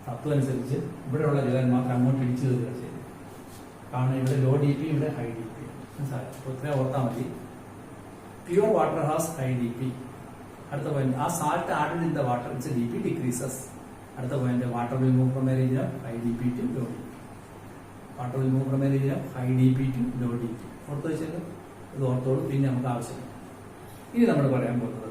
തത്വം അനുസരിച്ച് ഇവിടെയുള്ള ജലം മാത്രം അങ്ങോട്ട് ഇടിച്ചു കയറുക ചെയ്യും. കാരണം ഇവിടെ ലോ ഡി പി, ഇവിടെ ഹൈ ഡി പി. ഇത്രയും ഓർത്താൽ മതി. Pure water has high D P. അടുത്ത പോയിന്റ്, ആ salt added in the water it's D P decreases. അടുത്ത point, water will move from a region of high D P to low D P. Water will move from a region of high D P to low D P. ഓർത്ത് വെച്ചത് ഇത് ഓർത്തോളൂ, പിന്നെ നമുക്ക് ആവശ്യമില്ല. ഇനി നമ്മൾ പറയാൻ പോകുന്നത്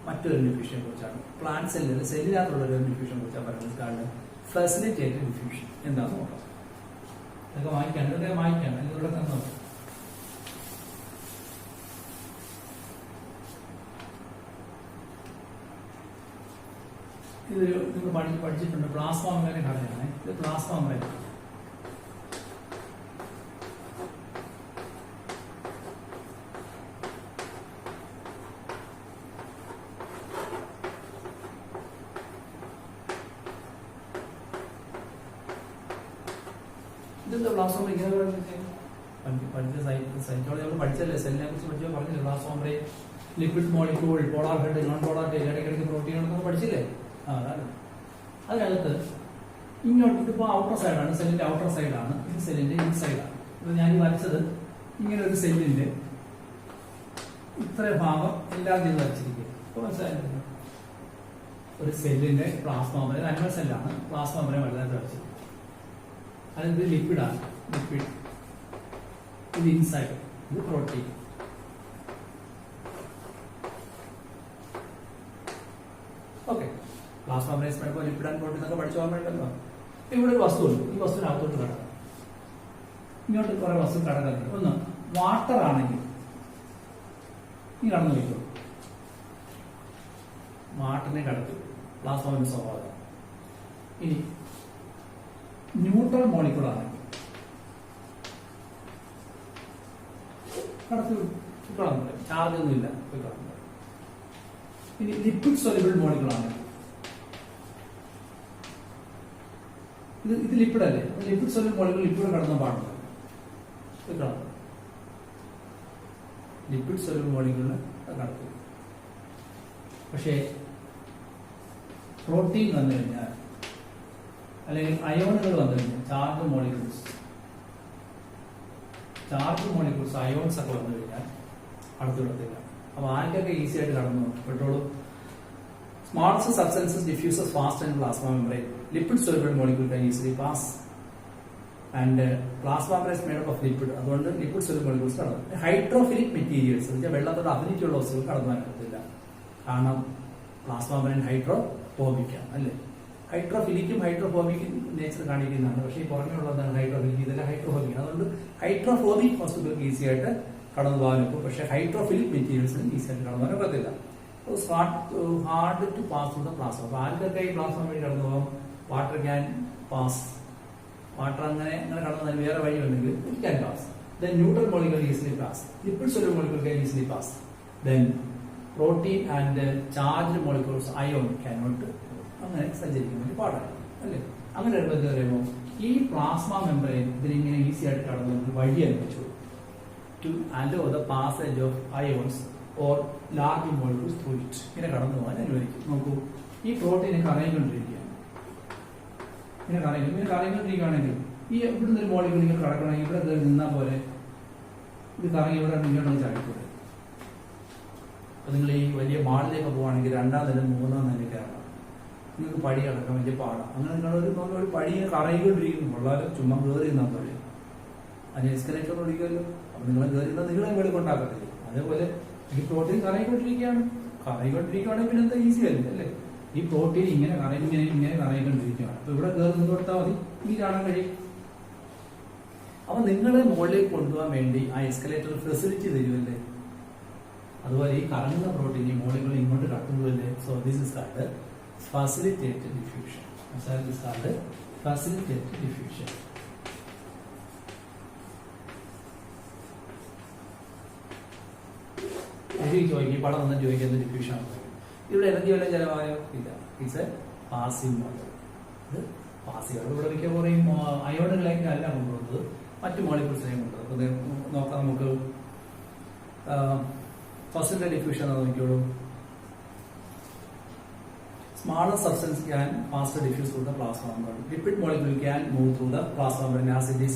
മറ്റൊരു ഡിഫ്യൂഷനെ കുറിച്ചാണ്. പ്ലാന്റ് സെല്ലിൽ സെല്ലിനകത്തുള്ള ഒരു ഡിഫ്യൂഷനെ കുറിച്ചാണ് പറയുന്നത്. കാരണം ഫെസിലിറ്റേറ്റഡ് ഡിഫ്യൂഷൻ എന്താണെന്ന് നോക്കാം. ഇതൊക്കെ വായിക്കാൻ, ഇതൊക്കെ വായിക്കാൻ, അതിലൂടെ തന്നെ നോക്കാം. ഇത് നിങ്ങൾ പഠിച്ചിട്ടുണ്ട്. പ്ലാസ്മ മെംബ്രെയിൻ ഘടനയാണ്. ഇത് പ്ലാസ്മ മെംബ്രെയിൻ. ഇതെന്താ പ്ലാസ്മ മെംബ്രെയിൻ? ഇങ്ങനെ പഠിച്ച സൈറ്റോളജി നമ്മൾ പഠിച്ചല്ലേ, സെല്ലിനെ കുറിച്ച് പഠിച്ചോ പറഞ്ഞില്ലേ. Plasma membrane, lipid molecule, polar head, non polar head, ഇടയ്ക്കിടയ്ക്ക് പ്രോട്ടീനുകളൊക്കെ പഠിച്ചില്ലേ. അതാണ്. അതിനകത്ത് ഇങ്ങോട്ട് ഇതിപ്പോ ഔട്ടർ സൈഡാണ്, സെല്ലിന്റെ ഔട്ടർ സൈഡാണ്, ഇത് സെല്ലിന്റെ ഇൻസൈഡാണ്. ഇത് ഞാൻ വരച്ചത് ഇങ്ങനെ ഒരു സെല്ലിന്റെ ഇത്ര ഭാഗം എല്ലാം ചെയ്ത് വരച്ചിരിക്കുക. ഇപ്പൊ മനസ്സിലായില്ല, ഒരു സെല്ലിന്റെ പ്ലാസ്മ മെംബ്രെയിൻ, അനിമൽ സെല്ലാണ്, പ്ലാസ്മ മെംബ്രെയിൻ വലുതായിട്ട് വരച്ചത്. അതിത് ലിപ്പിഡാണ്, ലിപ്പിഡ്. ഇത് ഇൻസൈഡ്, ഇത് പ്രോട്ടീൻ. ഓക്കെ, പ്ലാസ്മ മെംബ്രെയിൻ പഠിക്കുമ്പോൾ ലിപ്പിഡ് ആൻഡ് പ്രോട്ടീൻ എന്നൊക്കെ പഠിച്ചു ഓർമ്മയുണ്ടല്ലോ. ഇവിടെ ഒരു വസ്തുണ്ട്, ഈ വസ്തുവിനകത്തോട്ട് കടക്കാം. ഇങ്ങോട്ട് കുറെ വസ്തു കടക്കുന്നുണ്ട്. ഒന്ന് വാട്ടർ ആണെങ്കിൽ ഈ കടന്നു വയ്ക്കും, വാട്ടറിനെ കടക്കും, പ്ലാസ്മയുടെ സ്വഭാവം. ഇനി ന്യൂട്രൽ മോളിക്യൂൾ ആണെങ്കിൽ കടത്തി കടന്നു, ചാർജ് ഒന്നുമില്ല, കടന്നു. ഇനി ലിക്വിഡ് സോല്യൂബിൾ മോളിക്യൂൾ ആണ്. ഇത് ലിക്വിഡ് അല്ലേ, ലിക്വിഡ് സോല്യൂബിൾ മോളിക്യൂൾ ലിക്വിഡ് കടന്ന പാടില്ല. ലിക്വിഡ് സോല്യൂബിൾ മോളിക്യൂളിന് കടക്കും. പക്ഷേ പ്രോട്ടീൻ വന്നു കഴിഞ്ഞാൽ, അല്ലെങ്കിൽ അയോണുകൾ വന്നു കഴിഞ്ഞാൽ, ചാർജ് മോളിക്യൂൾസ് അയോൺസ് ഒക്കെ വന്നു കഴിഞ്ഞാൽ അടുത്ത് വിടത്തില്ല. അപ്പൊ ആർക്കൊക്കെ ഈസി ആയിട്ട് കടന്നു പെട്ടോളൂ. Smallest substances diffuses fast and plasma membrane. Lipid soluble molecule can easily pass and plasma membrane is made up of lipid. അതുകൊണ്ട് ലിപ്പിഡ് സോല്യൂബിൾ മോളിക്യൂൾസ് കടന്നു. ഹൈഡ്രോഫിലിക് മെറ്റീരിയൽസ് എന്ന് വെച്ചാൽ വെള്ളത്തോട് അഭിനിച്ചുള്ള വസ്തുക്കൾ കടന്നു പറ്റത്തില്ല. കാരണം പ്ലാസ്മ മെംബ്രെയിൻ ഹൈഡ്രോഫോബിക് ആണ് അല്ലേ. ഹൈഡ്രോഫിലിക്കും ഹൈഡ്രോഫോബിക്കും നേച്ചർ കാണിക്കുന്നതാണ്. പക്ഷേ ഈ പുറമെയുള്ളതാണ് ഹൈഡ്രോഫിലിക്, ഇതെല്ലാം ഹൈഡ്രോഫോബിക്. അതുകൊണ്ട് ഹൈഡ്രോഫോബിക് വസ്തുക്കൾക്ക് ഈസി ആയിട്ട് കടന്നു പോകാൻ ഒക്കും. പക്ഷേ ഹൈഡ്രോഫിലിക് മെറ്റീരിയൽസിന് ഈസി ആയിട്ട് കടന്നു പോകാൻ ഒക്കത്തില്ല. Hard to pass through the plasma. അപ്പൊ ആർക്കൊക്കെ ഈ പ്ലാസ്മ വഴി കടന്നു പോകാം? Water can pass. വാട്ടർ അങ്ങനെ കടന്നു വേറെ വഴി ഉണ്ടെങ്കിൽ it can pass. Then neutral molecule easily pass. Lipid soluble molecule can easily pass. Then protein and charged molecules ion cannot അങ്ങനെ സഞ്ചരിക്കാൻ വേണ്ടി പാടാണ് അല്ലേ. അങ്ങനെ എന്താ പറയുമ്പോൾ ഈ പ്ലാസ്മ മെംബ്രെയിൻ ഇതിലിങ്ങനെ ഈസി ആയിട്ട് കടന്നു വഴി അനുവദിച്ചു to allow the passage of ions or large molecules through it. ഇങ്ങനെ കടന്നു പോകാൻ അനുവദിക്കും. നോക്കൂ, ഈ പ്രോട്ടീനെ കറങ്ങിക്കൊണ്ടിരിക്കുകയാണ്. ഇങ്ങനെ കറങ്ങിക്കൊണ്ടിരിക്കുകയാണെങ്കിൽ ഈ ഇവിടുന്ന് ഒരു മോളിക്യൂൾ ഇങ്ങനെ കടക്കണമെങ്കിൽ ഇവിടെ കയറി നിന്നാൽ പോലെ ഇത് കറങ്ങി ഇവിടെ ഇങ്ങോട്ട് ചാടിക്കൂടെ. അപ്പൊ നിങ്ങൾ ഈ വലിയ മാളിലേക്ക് പോവുകയാണെങ്കിൽ 2ാം നില 3ാം നിലയ്ക്കാണ് നിങ്ങൾക്ക് പടി കിടക്കാൻ വലിയ പാടാണ്. അങ്ങനെ നിങ്ങളൊരു പടി കറങ്ങിക്കൊണ്ടിരിക്കുന്നു, വളരെ ചുമ്മാ കയറി നിന്നാൽ പോലെ അതിന് എസ്കലേറ്റർ ഓടിക്കുമല്ലോ. അപ്പൊ നിങ്ങൾ കയറുന്ന നിങ്ങളെ മുകളിൽ കൊണ്ടാക്കത്തില്ലേ? അതേപോലെ ഈ പ്രോട്ടീൻ കറങ്ങിക്കൊണ്ടിരിക്കുകയാണെങ്കിൽ പിന്നെ എന്താ ഈസി അല്ലേ? ഈ പ്രോട്ടീൻ ഇങ്ങനെ കറങ്ങിക്കൊണ്ടിരിക്കുകയാണ്. അപ്പൊ ഇവിടെ കയറി കൊടുത്താൽ മതി, ഈ കാണാൻ കഴിയും. അപ്പൊ നിങ്ങളെ മുകളിലേക്ക് കൊണ്ടുപോകാൻ വേണ്ടി ആ എസ്കലേറ്റർ ഫെസിലിറ്റി തരുമല്ലേ? അതുപോലെ ഈ കറങ്ങുന്ന പ്രോട്ടീൻ ഈ മോളിക്യൂൾ ഇങ്ങോട്ട് കടത്തുമ്പോഴല്ലേ. So this is called facilitated diffusion. ചോദിക്കും പടം വന്ന് ചോദിക്കുന്നത് ഡിഫ്യൂഷൻ ആണ്. ഇവിടെ എനർജി വല്ല ചെലവായോ? ഇല്ല. It's A passive model. ഇത് പാസീവ്. ഇവിടെ മിക്ക പറയും അയോണുകളേക്ക് അല്ല കൊണ്ടുവന്നത്, മറ്റു മോളിക്യൂൾസിനെയും കൊണ്ടുവന്നത്. നോക്കാം നമുക്ക്. ഫസ്റ്റ് ഡിഫ്യൂഷൻ നോക്കിയോളൂ. Smaller substance can faster diffuse through the plasma membrane. Lipid molecule can move through the plasma membrane as it is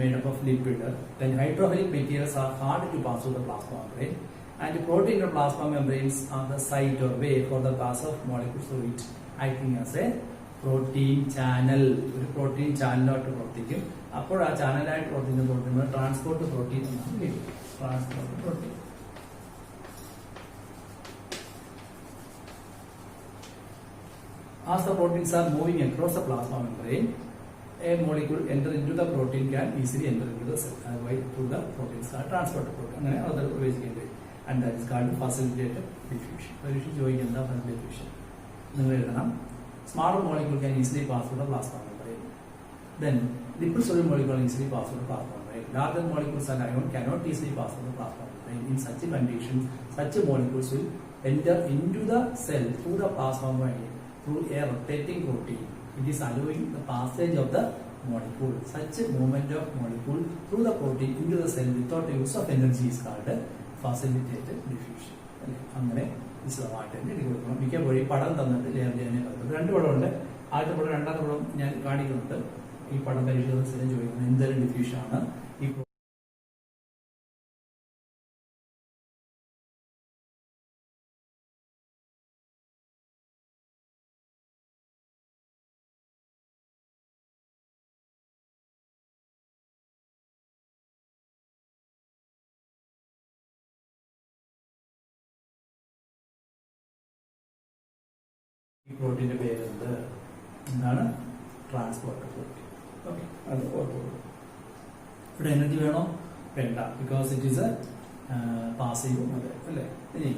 made up of lipid. Then hydrophilic materials are hard to pass through the plasma membrane, and the protein in the plasma membranes are the site or way for the pass of molecules through it, acting as a protein channel. ഒരു protein ചാനലായിട്ട് പ്രവർത്തിക്കും. അപ്പോൾ ആ ചാനലായിട്ട് പ്രവർത്തിക്കുന്ന protein transport protein എന്നാണ് വിളിക്കുന്നത്. Transport protein. As the proteins are moving across the plasma membrane, a molecule enter into the protein can easily enter into the cell. Otherwise, through the proteins are transported protein. അങ്ങനെ അത് പ്രവേശിക്കേണ്ടത്. And that is called facilitated diffusion. പരീക്ഷ ചോദിക്കുന്ന diffusion. നിങ്ങൾ എഴുതണം. Smaller molecule can easily pass through the plasma membrane. Then lipid soluble molecule can easily pass through the plasma membrane. Larger molecules and ion cannot easily pass through the plasma membrane. In such conditions, such molecules will enter into the cell through the plasma membrane. Through a rotating protein, it is allowing the passage of the molecule. Such movement of molecule through the protein into the cell without the use of energy is called facilitated diffusion. അങ്ങനെ വിശദമായിട്ട് തന്നെ എനിക്ക് കൊടുക്കണം. മിക്ക വഴി പടം തന്നിട്ട് layer ചെയ്യാനേ പറ്റും. രണ്ട് പടമുണ്ട്. ആദ്യത്തെ പടം രണ്ടാമത്തെ പടം ഞാൻ കാണിക്കുന്നുണ്ട്. ഈ പടം പരിശോധന സ്ഥിരം ചോദിക്കുന്നത് എന്തെങ്കിലും ഡിഫ്യൂഷൻ ആണ് ഈ പ്രോട്ടീന്റെ പേരെന്ത്? എന്താണ്? Transporter protein. ഓക്കെ, അത് ഓർത്തോളൂ. ഇവിടെ എനർജി വേണോ? വേണ്ട. Because it is a passive model അല്ലേ? ഇനി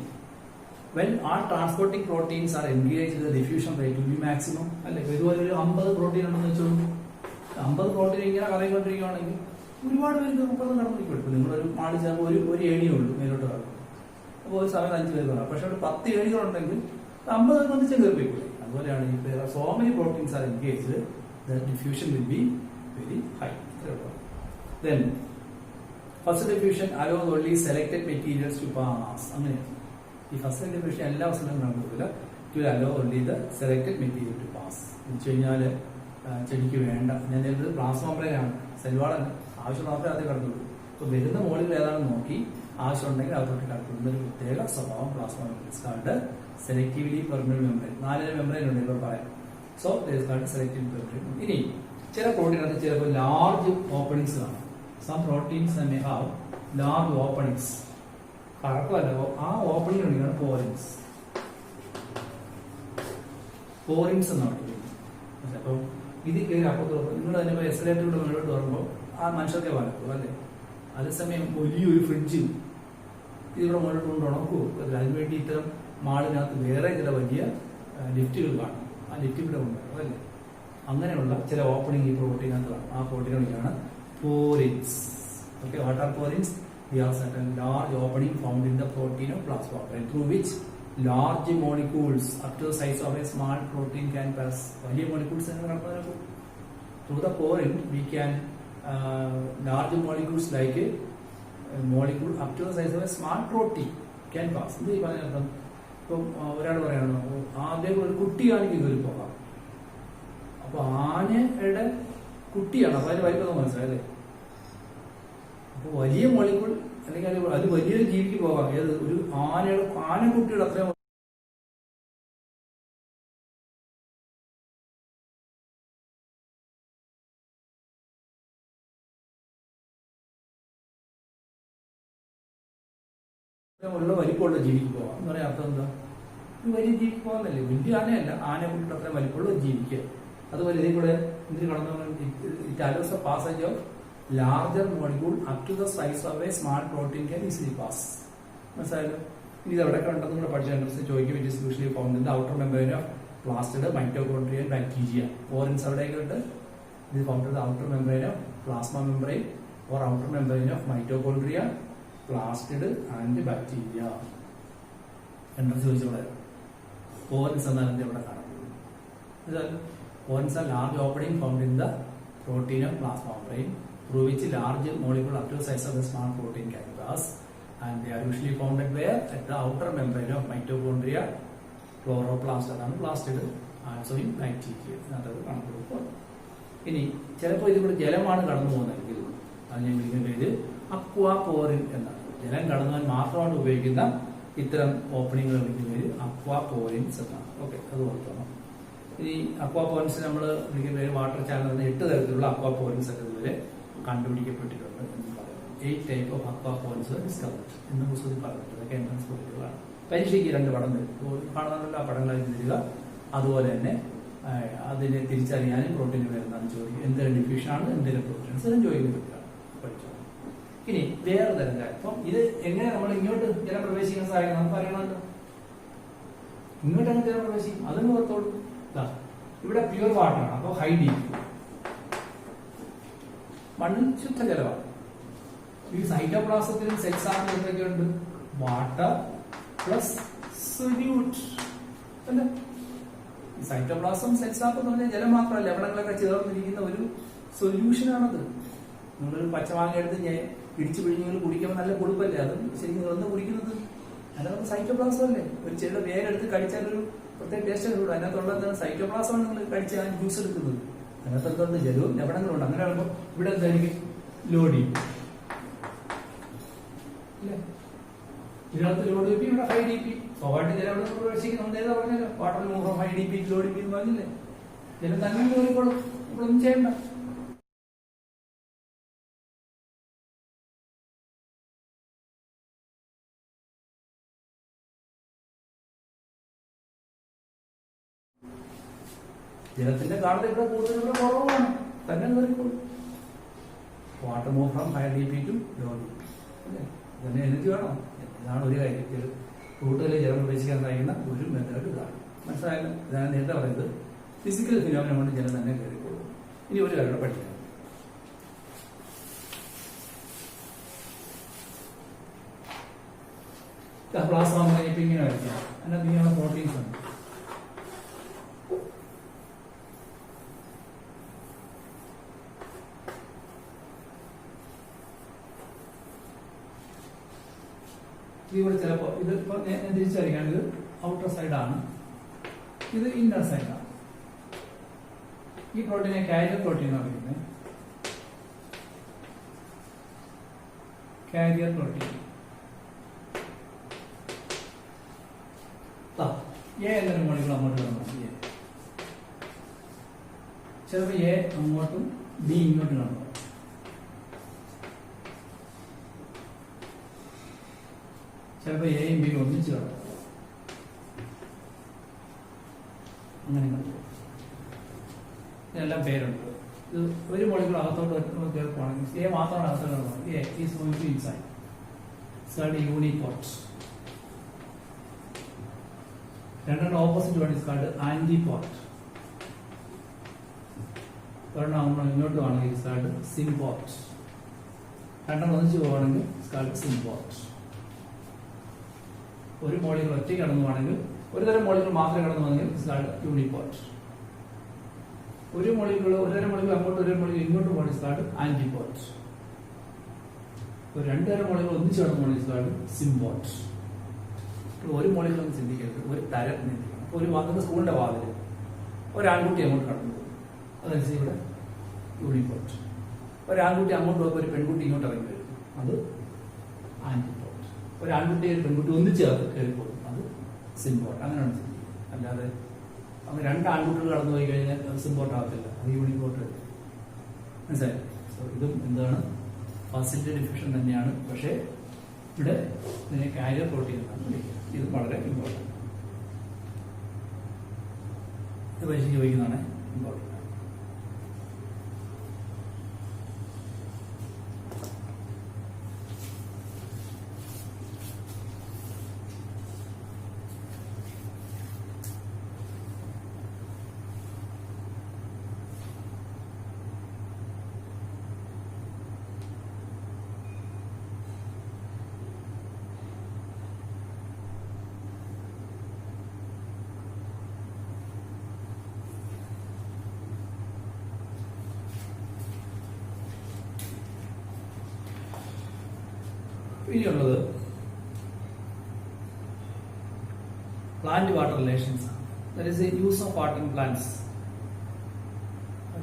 when all transporting proteins are engaged, the diffusion rate will be maximum അല്ലേ? ഇതുപോലെ ഒരു 50 പ്രോട്ടീൻ ഉണ്ടെന്ന് വെച്ചോളൂ. 50 പ്രോട്ടീൻ ഇങ്ങനെ കറങ്ങിക്കൊണ്ടിരിക്കുകയാണെങ്കിൽ ഒരുപാട് പേർക്ക് 30 കടന്നിരിക്കും. ഇപ്പൊ നിങ്ങളൊരു മാടി ചേർന്ന് ഒരു ഏണിയേ ഉള്ളൂ മേലോട്ട് കറക്കും. അപ്പോൾ ഒരു സമയത്ത് 5 പേര് കറക്കും. പക്ഷെ ഒരു 10 ഏണികളുണ്ടെങ്കിൽ 50 ഒന്നിച്ച് കയറിപ്പോയിക്കൂടെ? അതുപോലെയാണ് ഈ so many proteins are engaged, the diffusion will be very high. Then first diffusion allows only selected materials to pass. അങ്ങനെയാണ് ഈ ഫസ്റ്റ് ഡിഫ്യൂഷൻ എല്ലാ അവസരങ്ങളും നടക്കില്ല. To allow only the selected material to pass എന്ന് വെച്ച് കഴിഞ്ഞാൽ ചെടിക്ക് വേണ്ട. ഞാൻ ഇത് പ്ലാസ്മ മെംബ്രേനാണ്, സെൽവാളല്ല, ആവശ്യം മാത്രമേ ആദ്യം കടന്നുള്ളൂ. അപ്പോൾ വരുന്ന മോളികൾ ഏതാണെന്ന് നോക്കി ആവശ്യം ഉണ്ടെങ്കിൽ അകത്തോട്ട് കടക്കുന്ന ഒരു പ്രത്യേക സ്വഭാവം plasma membranes selectively permanent membrane. 4 membrane ഉണ്ട് ഇപ്പോൾ പറയാം. So selective permanent. ഇനി ചില പ്രോട്ടീനകത്ത് ചിലപ്പോൾ ലാർജ് ഓപ്പണിങ്സ് കാണും. Some proteins may have large openings. കറക്കമല്ല, ആ ഓപ്പണിംഗ് ഉണ്ടെങ്കിൽ പോറിങ്സ്. പോറിങ്സ് എന്നാണ് പറയുന്നത്. അപ്പം ഇത് കയറി അപ്പോൾ നിങ്ങൾ തന്നെ എസ്കലേറ്ററിലൂടെ മുന്നോട്ട് വരുമ്പോൾ ആ മനുഷ്യർക്ക് വലക്കും അല്ലേ? അതേസമയം വലിയൊരു ഫ്രിഡ്ജ് ഇതിവിടെ മുന്നോട്ട് കൊണ്ട് ഉണക്കുമോ? അതിനുവേണ്ടി ഇത്തരം മാളിനകത്ത് വേറെ ചില വലിയ ലിഫ്റ്റുകൾ കാണും. ആ ലിഫ്റ്റ് ഇവിടെ ഉണ്ടാകും അല്ലേ? അങ്ങനെയുള്ള ചില ഓപ്പണിംഗ് ഈ പ്രോട്ടീനകത്ത് കാണും. ആ പ്രോട്ടീനുകളാണ് പോറിൻസ്. Okay, what are porins? They are certain large opening found in the protein of plasma membrane through which large molecules up to the size of a small protein can pass. വലിയ molecules through the porine we can large molecules like a molecule up to the size of a small protein can pass. ഇത് ഈ പറഞ്ഞ ഇപ്പം ഒരാൾ പറയണോ ആദ്യം ഒരു കുട്ടിയാണെങ്കിൽ കയറി പോകാം. അപ്പൊ ആനയുടെ കുട്ടിയാണ്, അപ്പൊ അതിന് വലിപ്പം മനസ്സിലായല്ലേ? അപ്പൊ വലിയ മോളിക്കൂൾ അല്ലെങ്കിൽ അത് വലിയൊരു ജീവിക്ക് പോകാം. ഏത് ഒരു ആനക്കുട്ടിയുടെ അത്രയും ഉള്ള വലിപ്പമുള്ള ജീവിക്ക് പോവാം എന്ന് പറയാൻ അർത്ഥം എന്താ? ഒരു വലിയ ജീവിക്ക് പോകാന്നല്ലേ, വലിയ ആനയല്ല, ആനയെ കൂട്ടിട്ട് അത്ര വലിപ്പമുള്ള ഒരു ജീവിക്ക്. അതുപോലെ ഇതിൽ കൂടെ ഇതിൽ കടന്നു it allows a passage of larger molecule up to the size of a small protein can easily pass. മനസ്സിലായല്ലോ? ഇനി ഇത് എവിടെ കണ്ടെന്ന് കൂടെ പഠിച്ച ചോദിക്കും. It is usually found in the outer membrane of plastid mitochondria bacteria. Porins എവിടെയൊക്കെ ഉണ്ട്? ഇത് found in the outer membrane of plasma membrane or outer membrane of mitochondria, plastid and bacteria. Entrance ചോദിച്ചോളെ ഓറൻസ് എന്നാൽ എവിടെ കാണപ്പെടുന്നു? Porins R large opening found in the protein of plasma membrane through which large molecule up to the size of the small protein can pass, and they are usually found at where? At the outer membrane of mitochondria, chloroplast അതാണ് plastid, also in bacteria. അതൊക്കെ കണക്കെടുക്കും. ഇനി ചിലപ്പോൾ ഇതിലൂടെ ജലമാണ് കടന്നു പോകുന്നതെങ്കിൽ അത് ഞാൻ വിളിക്കുന്ന പേര് അക്വാപോറിൻ എന്നാണ്. ജലം കടന്നുപോകാൻ മാത്രമായിട്ട് ഉപയോഗിക്കുന്ന ഇത്തരം ഓപ്പണിങ്ങുകൾ വിളിക്കുന്ന പേര് അക്വാപോറിൻസ് എന്നാണ്. ഓക്കെ, അത് ഓർക്കണം. ഇനി അക്വാപോറിൻസ് നമ്മൾ വിളിക്കുന്ന പേര് വാട്ടർ ചാനലിന് 8 തരത്തിലുള്ള അക്വാപോറിൻസ് ഒക്കെ ഇതുവരെ കണ്ടുപിടിക്കപ്പെട്ടിട്ടുണ്ട് എന്ന് പറയുന്നത്. 8 type of aquaporins ഡിസ്കവർഡ് എന്ന് പുസ്തകത്തിൽ പറഞ്ഞിട്ടുണ്ട്. അതൊക്കെ എൻട്രൻസ് പോയിന്റുകളാണ്. പരീക്ഷയ്ക്ക് 2 പടം കാണുന്നുള്ള ആ പടങ്ങളായി തരിക. അതുപോലെ തന്നെ അതിനെ തിരിച്ചറിയാനും പ്രോട്ടീൻ വരുന്നതാണ് ചോദിക്കും. എന്തെങ്കിലും ഡിഫ്യൂഷനാണ്, എന്തെങ്കിലും പ്രോട്ടീൻസ് ചോദിക്കാൻ പറ്റുകയാണ്. പഠിച്ചോ. ഇനി വേറെ തരം കാര്യം. അപ്പം ഇത് എങ്ങനെ നമ്മൾ ഇങ്ങോട്ട് ജലം പ്രവേശിക്കാൻ സഹായിക്കും നമുക്ക് അറിയണമല്ലോ. ഇങ്ങോട്ടാണ് ജലം പ്രവേശിക്കും, അതൊന്നും ഓർത്തോളൂ. ഇവിടെ പ്യൂർ വാട്ടറാണ്, അപ്പോൾ ഹൈ ഡീപ്പ് മണ്ണിൽ ശുദ്ധജലമാണ്. ഈ സൈറ്റോപ്ലാസത്തിലും സെൽസാറിലും എന്തൊക്കെയുണ്ട്? വാട്ടർ പ്ലസ് സൊല്യൂട്ട് അല്ലേ? സൈറ്റോപ്ലാസം സെൽസാപ്പ് എന്ന് പറഞ്ഞാൽ ജലം മാത്രമല്ല, ലവണങ്ങളൊക്കെ ചേർന്നിരിക്കുന്ന ഒരു സൊല്യൂഷനാണത്. നിങ്ങളൊരു പച്ചമാങ്ങ എടുത്ത് ഇടിച്ചു പിഴിഞ്ഞ് കുടിക്കുമ്പോൾ നല്ല കൊടുപ്പല്ലേ, അത് ശരിക്കും ഒന്ന് കുടിക്കുന്നത് അതിനകത്ത് സൈറ്റോപ്ലാസം അല്ലേ? ഒരു ചെടിയുടെ വേരെടുത്ത് കഴിച്ചാൽ ഒരു പ്രത്യേക ടേസ്റ്റ് കൂടും. അതിനകത്തുള്ള എന്താണ്? സൈറ്റോപ്ലാസമാണ് നിങ്ങൾ കഴിച്ച് ആ ജ്യൂസ് എടുക്കുന്നത്. അതിനകത്ത് എന്തുണ്ട്? ജലവും ലവണങ്ങളും ഉണ്ട്. അങ്ങനെ ആകുമ്പോൾ ഇവിടെ എന്തായിരിക്കും? ലോഡ് ചെയ്യും അല്ലേ? ഇതിനകത്ത് ലോഡ് ചെയ്യും, ഇവിടെ ഹൈ ഡി പി. സ്വാഭാവിക ജലം ഇവിടെ പ്രവേശിക്കും. നമ്മൾ ഏതാ പറഞ്ഞല്ലോ, water move high D P load P എന്ന് പറഞ്ഞില്ലേ? ജലം തന്നെ കയറിക്കോളും, നമ്മളൊന്നും ചെയ്യണ്ട. ജലത്തിന്റെ ഗാഢത ഇവിടെ കൂടുതൽ, ഇവിടെ കുറവാണ്, തന്നെ കയറിക്കോളും. Water move from high D P to low D P അല്ലേ? തന്നെ എനർജി വേണം. ഇതാണ് ഒരു കാര്യം. കൂടുതൽ ജലം പ്രവേശിക്കാൻ സഹായിക്കുന്ന ഒരു മെത്തേഡ് ഇതാണ്. മനസ്സിലായാലും ഇതാണ് നേരത്തെ പറയുന്നത്. ഫിസിക്കൽ ഫിനോമിന കൊണ്ട് ജലം തന്നെ കയറിക്കോളും. ഇനി ഒരു കാര്യം പഠിക്കാം. പ്ലാസ്മ മെമ്പറൈൻ ഇപ്പൊ ഇങ്ങനെ വരയ്ക്കാം. അതിനകത്ത് ഇങ്ങനെയുള്ള പ്രോട്ടീൻസ് ഉണ്ട്. ഇവിടെ ചിലപ്പോ ഇതിപ്പോ തിരിച്ചറിയാൻ ഇത് ഔട്ടർ സൈഡാണ്, ഇത് ഇന്നർ സൈഡാണ്. ഈ പ്രോട്ടീനെ കാരിയർ പ്രോട്ടീൻ എന്ന് പറയുന്നത്. കാരിയർ പ്രോട്ടീൻ എ എന്നൊരു മോളിക്കൂൾ അങ്ങോട്ട് കടന്നു. ചിലപ്പോൾ എ അങ്ങോട്ടും ബി ഇങ്ങോട്ടും കടന്നു. ചിലപ്പോൾ എയും ബിയും ഒന്നിച്ച് കിടക്കും. അങ്ങനെ ഇതെല്ലാം പേരുണ്ട്. ഇത് ഒരു മോളിക്കൂൾ അകത്തോട്ട് ചേർക്കുവാണെങ്കിൽ എ മാത്രമാണ് അകത്തോട്ട് കിടക്കുന്നത്. A is going to inside. It's uniport. രണ്ടെണ്ണം opposite one is called antiport. ഒരെണ്ണം ഇങ്ങോട്ട് ആണെങ്കിൽ ഇറ്റ്സ് കാൾഡ് സിംപോർട്ട്. രണ്ടെണ്ണം ഒന്നിച്ച് പോവുകയാണെങ്കിൽ ഇറ്റ്സ് കാൾഡ് സിംപോർട്ട്. ഒരു മോളിക്കൂൾ ഒറ്റ കടന്നു പോകണമെങ്കിൽ, ഒരു തരം മോളിക്കൂൾ മാത്രമേ കടന്നു പോകണമെങ്കിൽ ഇറ്റ്സ് കാൾഡ് യൂണിപോർട്ട്. ഒരു തരം മോളിക്കൂൾ അങ്ങോട്ട്, ഒരു മോളിക്കൂൾ ഇങ്ങോട്ട് പോകണം ഇറ്റ്സ് കാൾഡ് ആന്റിപോർട്ട്. രണ്ട് തരം മോളിക്കൂൾ ഒന്നിച്ച് കടന്നു പോകണം ഇറ്റ്സ് കാൾഡ് സിംപോർട്ട്. ഒരു മോളിക്കൂൾ ഒന്ന് ചിന്തിക്കരുത്, ഒരു തരം ചിന്തിക്കണം. ഒരു വാതിൽ, സ്കൂളിന്റെ വാതിൽ, ഒരാൺകുട്ടി അങ്ങോട്ട് കടന്നു പോകും, അതനുസരിച്ച് ഇവിടെ യൂണിപോർട്ട്. ഒരാൺകുട്ടി അങ്ങോട്ട് പോകുമ്പോൾ ഒരു പെൺകുട്ടി ഇങ്ങോട്ട് ഇറങ്ങി വരും, അത് ആന്റിപോർട്ട്. ഒരു ആൺകുട്ടി ഒരു പെൺകുട്ടി ഒന്നിച്ച് കയറിപ്പോകും, അത് സിംപോർട്ട്. അങ്ങനെയാണ് ചിന്തിക്കുന്നത്. അല്ലാതെ അങ്ങനെ രണ്ട് ആൺകുട്ടികൾ കടന്നു പോയി കഴിഞ്ഞാൽ അത് സിംപോർട്ട് ആകത്തില്ല, അത് യൂണിപോർട്ട്. മനസ്സിലായി? ഇതും എന്താണ്? ഫാസിലിറ്റി ഡിഫ്യൂഷൻ തന്നെയാണ്. പക്ഷേ ഇവിടെ ഇതിനെ കാരിയർ പ്രോട്ടീൻ എന്നാണ് വിളിക്കുക. ഇത് വളരെ ഇമ്പോർട്ടൻ്റ്. ഇത് പരീക്ഷയ്ക്ക് ചോദിക്കുന്നതാണ്, ഇമ്പോർട്ടൻ്റ്. ഇനിയുള്ളത് പ്ലാന്റ് വാട്ടർ റിലേഷൻസ് ആണ്. That is A use of water in plants.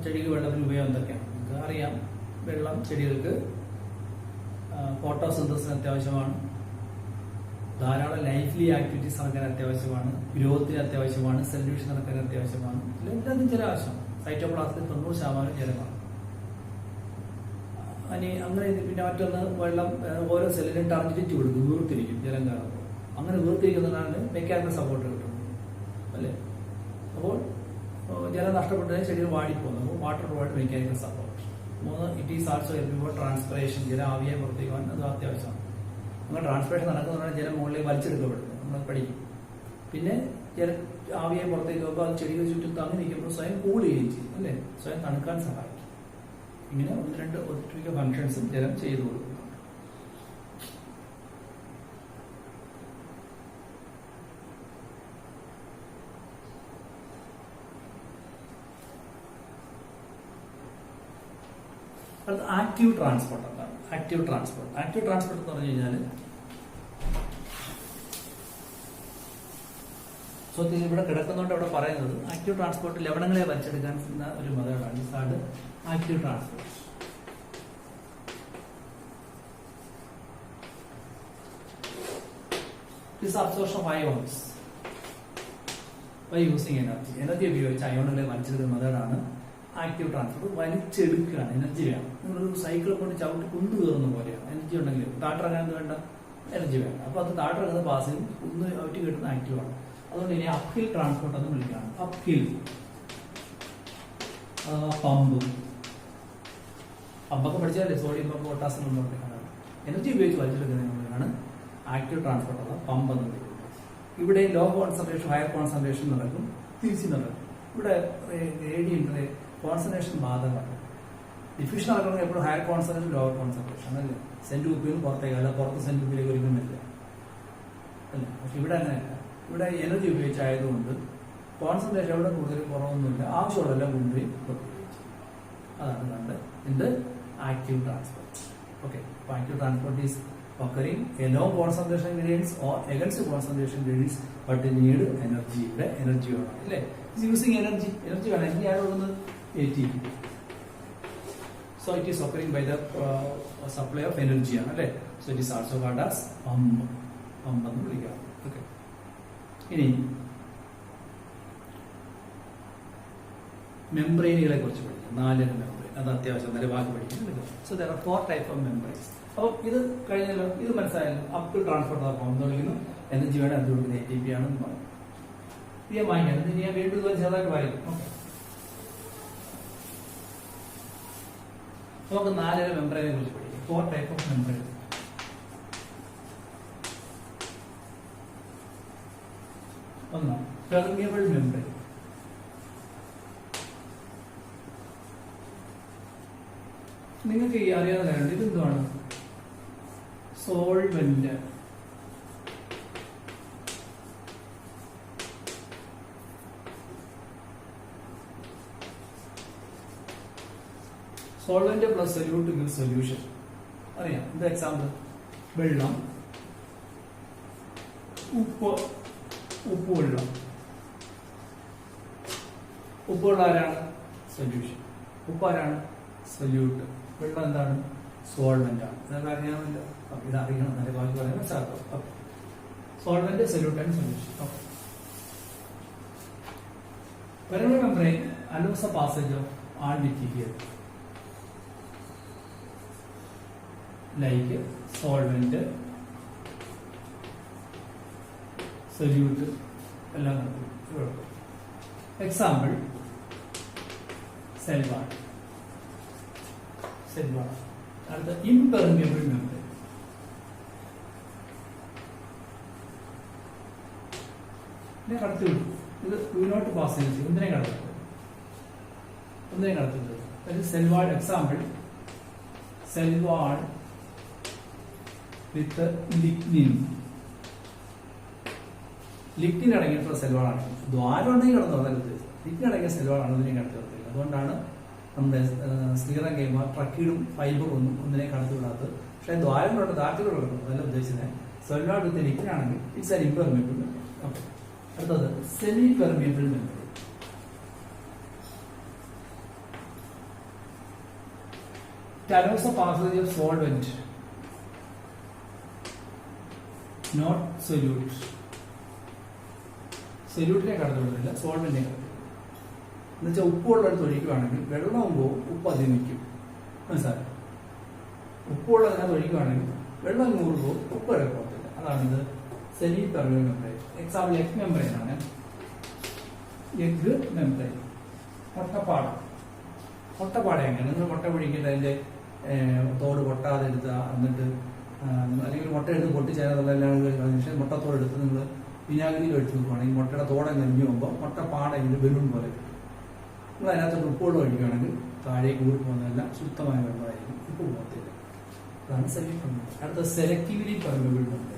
ചെടിക്ക് വെള്ളത്തിന് ഉപയോഗം എന്തൊക്കെയാണ് നമുക്ക് അറിയാം. വെള്ളം ചെടികൾക്ക് ഫോട്ടോസിന്തസിന് അത്യാവശ്യമാണ്, ധാരാളം ലൈഫ്ലി ആക്ടിവിറ്റീസ് നടക്കാൻ അത്യാവശ്യമാണ്, ഗ്രോത്തിന് അത്യാവശ്യമാണ്, സെൽ ഡിവിഷൻ നടക്കാൻ അത്യാവശ്യമാണ്. എല്ലാത്തിനും ജലാവശ്യം. സൈറ്റോപ്ലാസത്തിൽ 90% ജലമാണ്. അങ്ങനെ പിന്നെ മറ്റൊന്ന് വെള്ളം ഓരോ സെല്ലിനും ടാർജറ്റ് കൊടുക്കും, വീർത്തിരിക്കും ജലം കാണുമ്പോൾ. അങ്ങനെ വീർത്തിരിക്കുന്നതാണ് മെക്കാനിക്കൽ സപ്പോർട്ട് കിട്ടുന്നത് അല്ലേ. അപ്പോൾ ജലം നഷ്ടപ്പെട്ടതിന് ശരീരം വാടിപ്പോകുന്നു. അപ്പോൾ water provide mechanical support. 3, it is also എവ്രിവോർ ട്രാൻസ്പിറേഷൻ. ജലം ആവിയായി പുറത്തേക്ക് പോകാൻ അത് അത്യാവശ്യമാണ്. അങ്ങനെ ട്രാൻസ്പിറേഷൻ നടക്കുന്നതാണ് ജലം മുകളിലേക്ക് വലിച്ചെടുക്കപ്പെടുന്നത്, നമ്മൾ പഠിക്കും. പിന്നെ ജലം ആവിയായി പുറത്തേക്ക് പോകുമ്പോൾ അത് ചെടികൾ ചുറ്റും തങ്ങി നിൽക്കുമ്പോൾ സ്വയം കൂൾ ചെയ്യുകയും ചെയ്യും അല്ലേ, സ്വയം തണുക്കാൻ സഹായിക്കും. ഇങ്ങനെ 1-2 ഒറ്റ ഫങ്ഷൻസും ജലം ചെയ്തു കൊടുക്കും. അടുത്ത ആക്റ്റീവ് ട്രാൻസ്പോർട്ട് എന്താണ്? ആക്റ്റീവ് ട്രാൻസ്പോർട്ട് എന്ന് പറഞ്ഞു കഴിഞ്ഞാൽ ഇവിടെ കിടക്കുന്നതുകൊണ്ട് അവിടെ പറയുന്നത് ആക്റ്റീവ് ട്രാൻസ്പോർട്ട് ലവണങ്ങളെ വലിച്ചെടുക്കാൻ ഒരു മെത്തേഡാണ്. ഇതാണ് active transport. This absorption of ions by using energy ഉപയോഗിച്ച് അയോണുകളെ വലിച്ചെടുക്കുന്ന മെത്തേഡാണ് ആക്റ്റീവ് ട്രാൻസ്പോർട്ട്. വലിച്ചെടുക്കുകയാണ്, എനർജി വേണം. നിങ്ങളൊരു സൈക്കിൾ കൊണ്ട് ചവിട്ടി കുന്നു കയറുന്ന പോലെയാണ്. എനർജി ഉണ്ടെങ്കിൽ താട്ടിറങ്ങാൻ വേണ്ട എനർജി വേണ്ട. അപ്പൊ അത് താട്ടിറങ്ങുന്ന പാസിൽ കുന്ന് ചവിട്ടി കിട്ടുന്ന ആക്റ്റീവാണ്. അതുകൊണ്ട് ഇനി അപ്ഹിൽ ട്രാൻസ്പോർട്ട് എന്ന് വിളിക്കുകയാണ്. അപ്ഹിൽ പമ്പൊക്കെ പഠിച്ചാലേ സോഡിയം പമ്പ്, പൊട്ടാസ്യം എന്ന് പറയുന്നത് എനർജി ഉപയോഗിച്ച് വലിച്ചെടുക്കുന്നതിനാണ് ആക്റ്റീവ് ട്രാൻസ്പോർട്ട് അഥവാ പമ്പ് എന്ന് വിളിക്കുന്നത്. ഇവിടെ ലോ കോൺസെൻട്രേഷൻ ഹയർ കോൺസെൻട്രേഷൻ നടക്കും, തിരിച്ചു നടക്കും. ഇവിടെ ഗ്രേഡിയന്റ് കോൺസെൻട്രേഷൻ ബാധകമാണ്. ഡിഫ്യൂഷൻ നടക്കുന്നത് എപ്പോഴും ഹയർ കോൺസെൻട്രേഷൻ ലോവർ കോൺസെൻട്രേഷൻ അതല്ലേ. സെന്റ് കുപ്പിയിൽ നിന്ന് പുറത്തേക്ക് അല്ല, പുറത്ത് സെന്റ് കുപ്പിയിലേക്ക് ഒരിക്കലും വരില്ല അല്ലേ. പക്ഷെ ഇവിടെ അങ്ങനെയല്ല. ഇവിടെ എനർജി ഉപയോഗിച്ചായതുകൊണ്ട് കോൺസെൻട്രേഷൻ എവിടെ കൂടുതൽ കുറവൊന്നുമില്ല, ആവശ്യമുള്ളതെല്ലാം കൊണ്ടുപോയി പ്രത്യേകിച്ച്. അതാണ് കണ്ട് എന്ത് active transport. Okay, active transport is occurring along concentration gradients or against concentration gradients, but they need energy. ഇവിടെ എനർജി വേണം അല്ലേ. യൂസിങ് എനർജി വേണം. Energy ആരുള്ളത്? ATP. So it is occurring by the supply of energy ആണ് അല്ലേ. So it is also called as pump എന്ന് വിളിക്കാം. Okay, ഇനി മെംബ്രെയിനുകളെ കുറിച്ച് പഠിക്കാം. 4 മെംബ്രെയിൻ, അത് അത്യാവശ്യം നല്ല ഭാഗം പഠിക്കാൻ. So there are 4 types of membranes. അപ്പോൾ ഇത് കഴിഞ്ഞല്ലോ, ഇത് മനസ്സിലായല്ലോ. അപ്ഹിൽ ട്രാൻസ്പോർട്ട് എന്ന് വിളിക്കുന്നു. എനർജി വേണം, അത് കൊടുക്കുന്ന ATP ആണെന്ന് പറയും. ഇത് ഞാൻ വായിക്കാം, ഇത് ഞാൻ വീണ്ടും ചെറുതായിട്ട് വായിക്കും. ഓക്കെ, നമുക്ക് 4 മെംബ്രെയിനെ കുറിച്ച് പഠിക്കാം. 4 types of membrane. ഒന്ന് പെർമിയബിൾ മെംബ്രെയിൻ. നിങ്ങൾക്ക് ഈ അറിയാവുന്ന കാര്യമുണ്ട്. ഇതെന്താണ്? Solvent. Solvent plus solute give solution. അറിയാം. എന്താ എക്സാമ്പിൾ? വെള്ളം, ഉപ്പുവെള്ളം. ഉപ്പുവെള്ളം ആരാണ്? സൊല്യൂഷൻ. ഉപ്പാരാണ്? സൊല്യൂട്ട്. വെള്ളം എന്താണ്? സോൾവെന്റ് ആണ്. ഇതൊക്കെ അറിയാമല്ലോ. ഇത് അറിയണം, നല്ല ബാക്കി പറയാൻ മനസ്സിലാക്കാം. Solvent, solute and solution. Okay, permeable membrane allows the passage of all material like solvent, solute എല്ലാം നടത്തും. എക്സാമ്പിൾ സെൽ വാൾ. അടുത്ത ഇംപെർമിയബിൾ മെമ്പറൈൻ. കടത്തി വിടും. ഇത് ഡു നോട്ട് പാസ് ചെയ്ത് ഒന്നിനെ കടത്തുന്നത്. Cell wall example cell wall with lignin. Lignin അടങ്ങിയിട്ടുള്ള സെൽവാളാണ്. ദ്വാരം ഉണ്ടെങ്കിൽ കടന്നു അതല്ലത്. ലിഗ്നിൻ അടങ്ങിയ സെൽവാളാണ് ഇതിനെ കടത്തി വിടുന്നത്. അതുകൊണ്ടാണ് നമ്മുടെ സ്ക്ലീറൻ ഗെയിമർ ട്രക്കീഡും ഫൈബറും ഒന്നിനെ കടത്തി വിടാത്തത്. പക്ഷേ ദ്വാരങ്ങളുണ്ട്, ദാർട്ടിലൂടെ കിടക്കുന്നു. അതല്ല ഉദ്ദേശിച്ചത്. സെൽവാൾ വിത്ത് ലിഗ്നിൻ ആണെങ്കിൽ ഇറ്റ്സ് ആൻ ഇംപെർമിയബിൾ മെമ്പർ. അടുത്തത് semi permeable member. It allows the passage of solvent, not solute. സൊല്യൂട്ടിനെ കടത്തുവിടുന്നില്ല, സോൾവെന്റിനെ കടത്തുവിടും. എന്നുവെച്ചാൽ ഉപ്പുള്ളടുത്ത് ഒഴിക്കുകയാണെങ്കിൽ വെള്ളമാകുമ്പോൾ ഉപ്പ് അധികം നിൽക്കും. മനസ്സിലായി? ഉപ്പുള്ളതിനകത്ത് ഒഴിക്കുകയാണെങ്കിൽ വെള്ളം നൂറുമ്പോൾ ഉപ്പ് ഇറക്കത്തില്ല. അതാണിത് semi permeable membrane. Example egg membrane ആണ്. Egg membrane. മുട്ടപ്പാട എങ്ങനെ നിങ്ങൾ മുട്ട പിടിക്കേണ്ട അതിന്റെ തോട് പൊട്ടാതെ എടുക്കുക. എന്നിട്ട് അല്ലെങ്കിൽ മുട്ട എടുത്ത് പൊട്ടിച്ചേരാതെല്ലാം മുട്ടത്തോട് എടുത്ത് നിങ്ങൾ വിനാഗിരിയിൽ ഒഴിച്ചു നോക്കുകയാണെങ്കിൽ മുട്ടയുടെ തോടെ നെഞ്ഞു പോകുമ്പോൾ മുട്ടപ്പാട ഇങ്ങനെ ബലൂൺ പോലെ കിട്ടും. നിങ്ങൾ അതിനകത്ത് ഉപ്പുവെള്ളം ഒഴിക്കുകയാണെങ്കിൽ താഴേക്ക് ഊരി പോകുന്നതെല്ലാം ശുദ്ധമായ വെള്ളമായിരിക്കും, ഉപ്പ് പോകത്തില്ല. അതാണ് സെമി പെർമിയബിൾ. അടുത്ത selectively permeable membrane.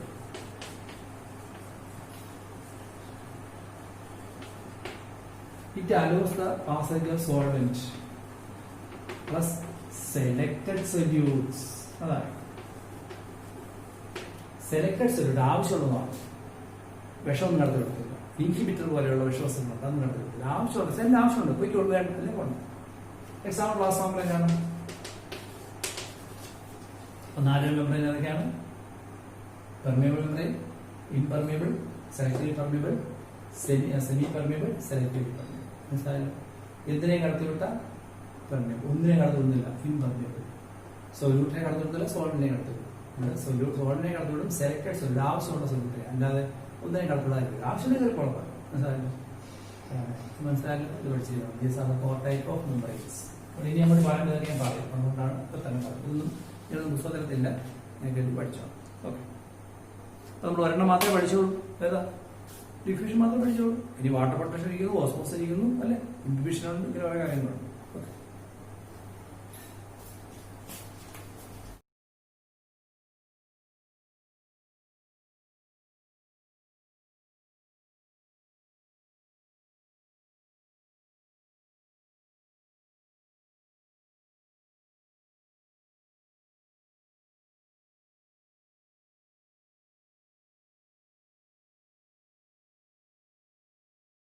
It allows the passage of solvent plus selected solutes. അതാണ് സെലക്ടഡ് സൊല്യൂട്ട്. ആവശ്യമുള്ളതാണ്. വിഷമൊന്നും നടത്തി കൊടുക്കില്ല. ഇൻഹിബിറ്റർ പോലെയുള്ള വിഷവസ്തുക്കളുണ്ട്, അതൊന്നും നടത്തി കൊടുക്കില്ല. ആവശ്യമുണ്ട്, സെല്ലിന് ആവശ്യമുണ്ട്, പോയിക്കോളൂ, വേണ്ടല്ലേ കൊണ്ട്. എക്സാമ്പിൾ ക്ലാസ് സാമ്പിൾ എന്താണ്? 4 മെമ്പറൈൻ ഏതൊക്കെയാണ്? Permeable membrane, impermeable, selective permeable, semi permeable, selective permeable. മനസ്സിലായല്ലോ? എന്തിനെ കടത്തിവിട്ട പെർമിയബിൾ, ഒന്നിനെ കടത്തിവിടുന്നില്ല, ഇംപെർമിയബിൾ. സൊല്യൂട്ടിനെ കടത്തിവിടുന്നില്ല, സോൾവിനെ കടത്തിവിടും. സോൾവിനെ കടത്തിവിടും സെലക്ടഡ് സൊല്യൂട്ട്, ആവശ്യമുള്ള സൊല്യൂട്ടിനെ, അല്ലാതെ ഒന്നിനെ കടത്തിവിടാതിരിക്കും. ആവശ്യമില്ലെങ്കിൽ കുഴപ്പമില്ല. മനസ്സിലായല്ലോ? ഇത് പഠിച്ചിരിക്കണം. These are the 4 type of membranes. ഇനി നമ്മൾ പറയുന്നത് ഞാൻ പറയും, അതുകൊണ്ടാണ് ഇപ്പൊ തന്നെ പറയുന്നത്. ഇതൊന്നും ഇതൊന്നും പുസ്തകത്തിലില്ല, ഞാൻ കരുതി പഠിച്ചോ. ഓക്കെ, നമ്മൾ ഒരെണ്ണം മാത്രമേ പഠിച്ചോളൂ. ഏതാ? ഡിഫ്യൂഷൻ മാത്രമേ പഠിച്ചോളൂ. ഇനി വാട്ടർ പൊട്ടൻഷ്യൽ ഇരിക്കുന്നു, ഓസ്മോസ് ഇരിക്കുന്നു, അല്ലെ? ഇൻഹിബിഷൻ ഉണ്ട്, ഇങ്ങനെ ഓരോ കാര്യങ്ങളുണ്ട്.